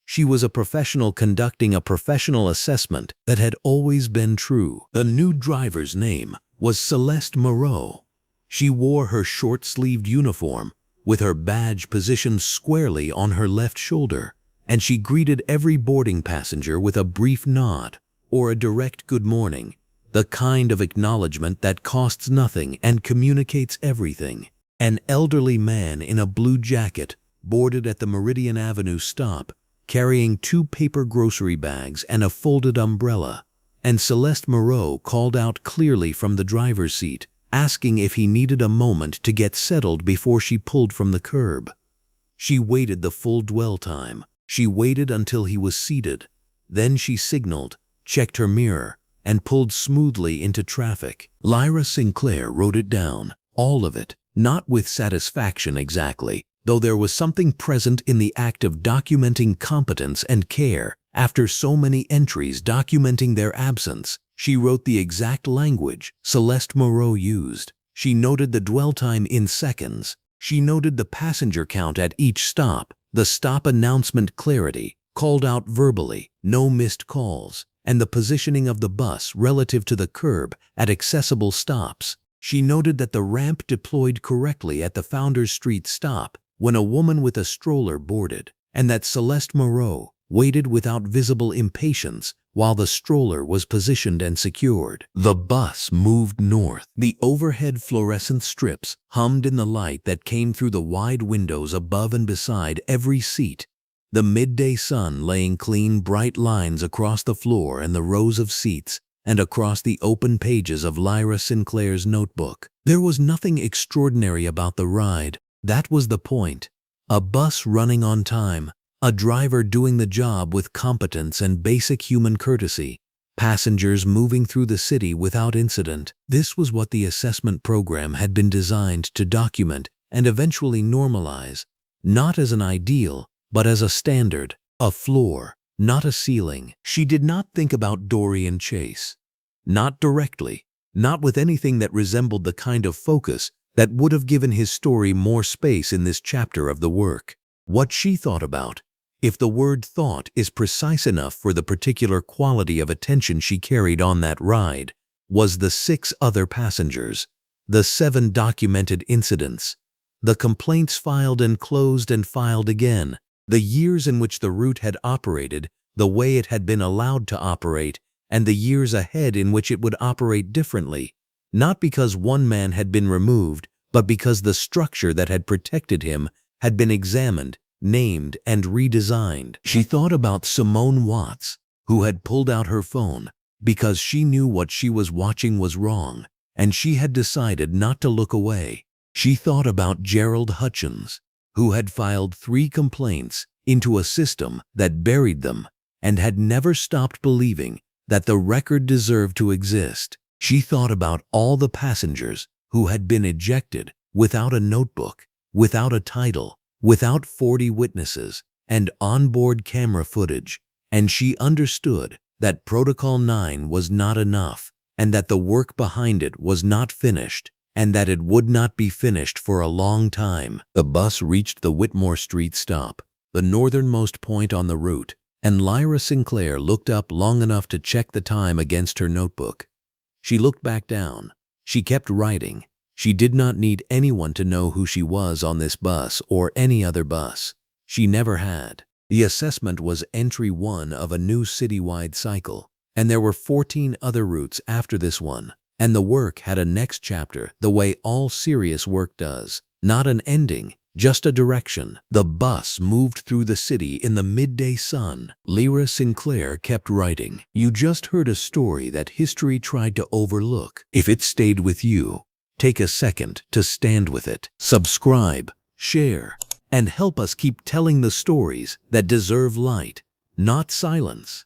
She was a professional conducting a professional assessment that had always been true. The new driver's name was Celeste Moreau. She wore her short-sleeved uniform with her badge positioned squarely on her left shoulder, and she greeted every boarding passenger with a brief nod or a direct good morning, the kind of acknowledgement that costs nothing and communicates everything. An elderly man in a blue jacket boarded at the Meridian Avenue stop, carrying 2 paper grocery bags and a folded umbrella, and Celeste Moreau called out clearly from the driver's seat, asking if he needed a moment to get settled before she pulled from the curb. She waited the full dwell time. She waited until he was seated. Then she signaled, checked her mirror, and pulled smoothly into traffic. Lyra Sinclair wrote it down, all of it, not with satisfaction exactly, though there was something present in the act of documenting competence and care. After so many entries documenting their absence, she wrote the exact language Celeste Moreau used. She noted the dwell time in seconds. She noted the passenger count at each stop, the stop announcement clarity, called out verbally, no missed calls, and the positioning of the bus relative to the curb at accessible stops. She noted that the ramp deployed correctly at the Founders Street stop when a woman with a stroller boarded, and that Celeste Moreau waited without visible impatience while the stroller was positioned and secured. The bus moved north. The overhead fluorescent strips hummed in the light that came through the wide windows above and beside every seat, the midday sun laying clean, bright lines across the floor and the rows of seats and across the open pages of Lyra Sinclair's notebook. There was nothing extraordinary about the ride. That was the point. A bus running on time, a driver doing the job with competence and basic human courtesy, passengers moving through the city without incident. This was what the assessment program had been designed to document and eventually normalize, not as an ideal, but as a standard, a floor, not a ceiling. She did not think about Dorian Chase. Not directly, not with anything that resembled the kind of focus that would have given his story more space in this chapter of the work. What she thought about, if the word thought is precise enough for the particular quality of attention she carried on that ride, was the 6 other passengers, the 7 documented incidents, the complaints filed and closed and filed again, the years in which the route had operated the way it had been allowed to operate, and the years ahead in which it would operate differently, not because one man had been removed, but because the structure that had protected him had been examined, named, and redesigned. She thought about Simone Watts, who had pulled out her phone because she knew what she was watching was wrong, and she had decided not to look away. She thought about Gerald Hutchins, who had filed 3 complaints into a system that buried them and had never stopped believing that the record deserved to exist. She thought about all the passengers who had been ejected without a notebook, without a title, without 40 witnesses and onboard camera footage, and she understood that Protocol 9 was not enough, and that the work behind it was not finished, and that it would not be finished for a long time. The bus reached the Whitmore Street stop, the northernmost point on the route, and Lyra Sinclair looked up long enough to check the time against her notebook. She looked back down. She kept writing. She did not need anyone to know who she was on this bus or any other bus. She never had. The assessment was entry 1 of a new citywide cycle, and there were 14 other routes after this one, and the work had a next chapter the way all serious work does. Not an ending, just a direction. The bus moved through the city in the midday sun. Lyra Sinclair kept writing. You just heard a story that history tried to overlook. If it stayed with you, take a second to stand with it. Subscribe, share, and help us keep telling the stories that deserve light, not silence.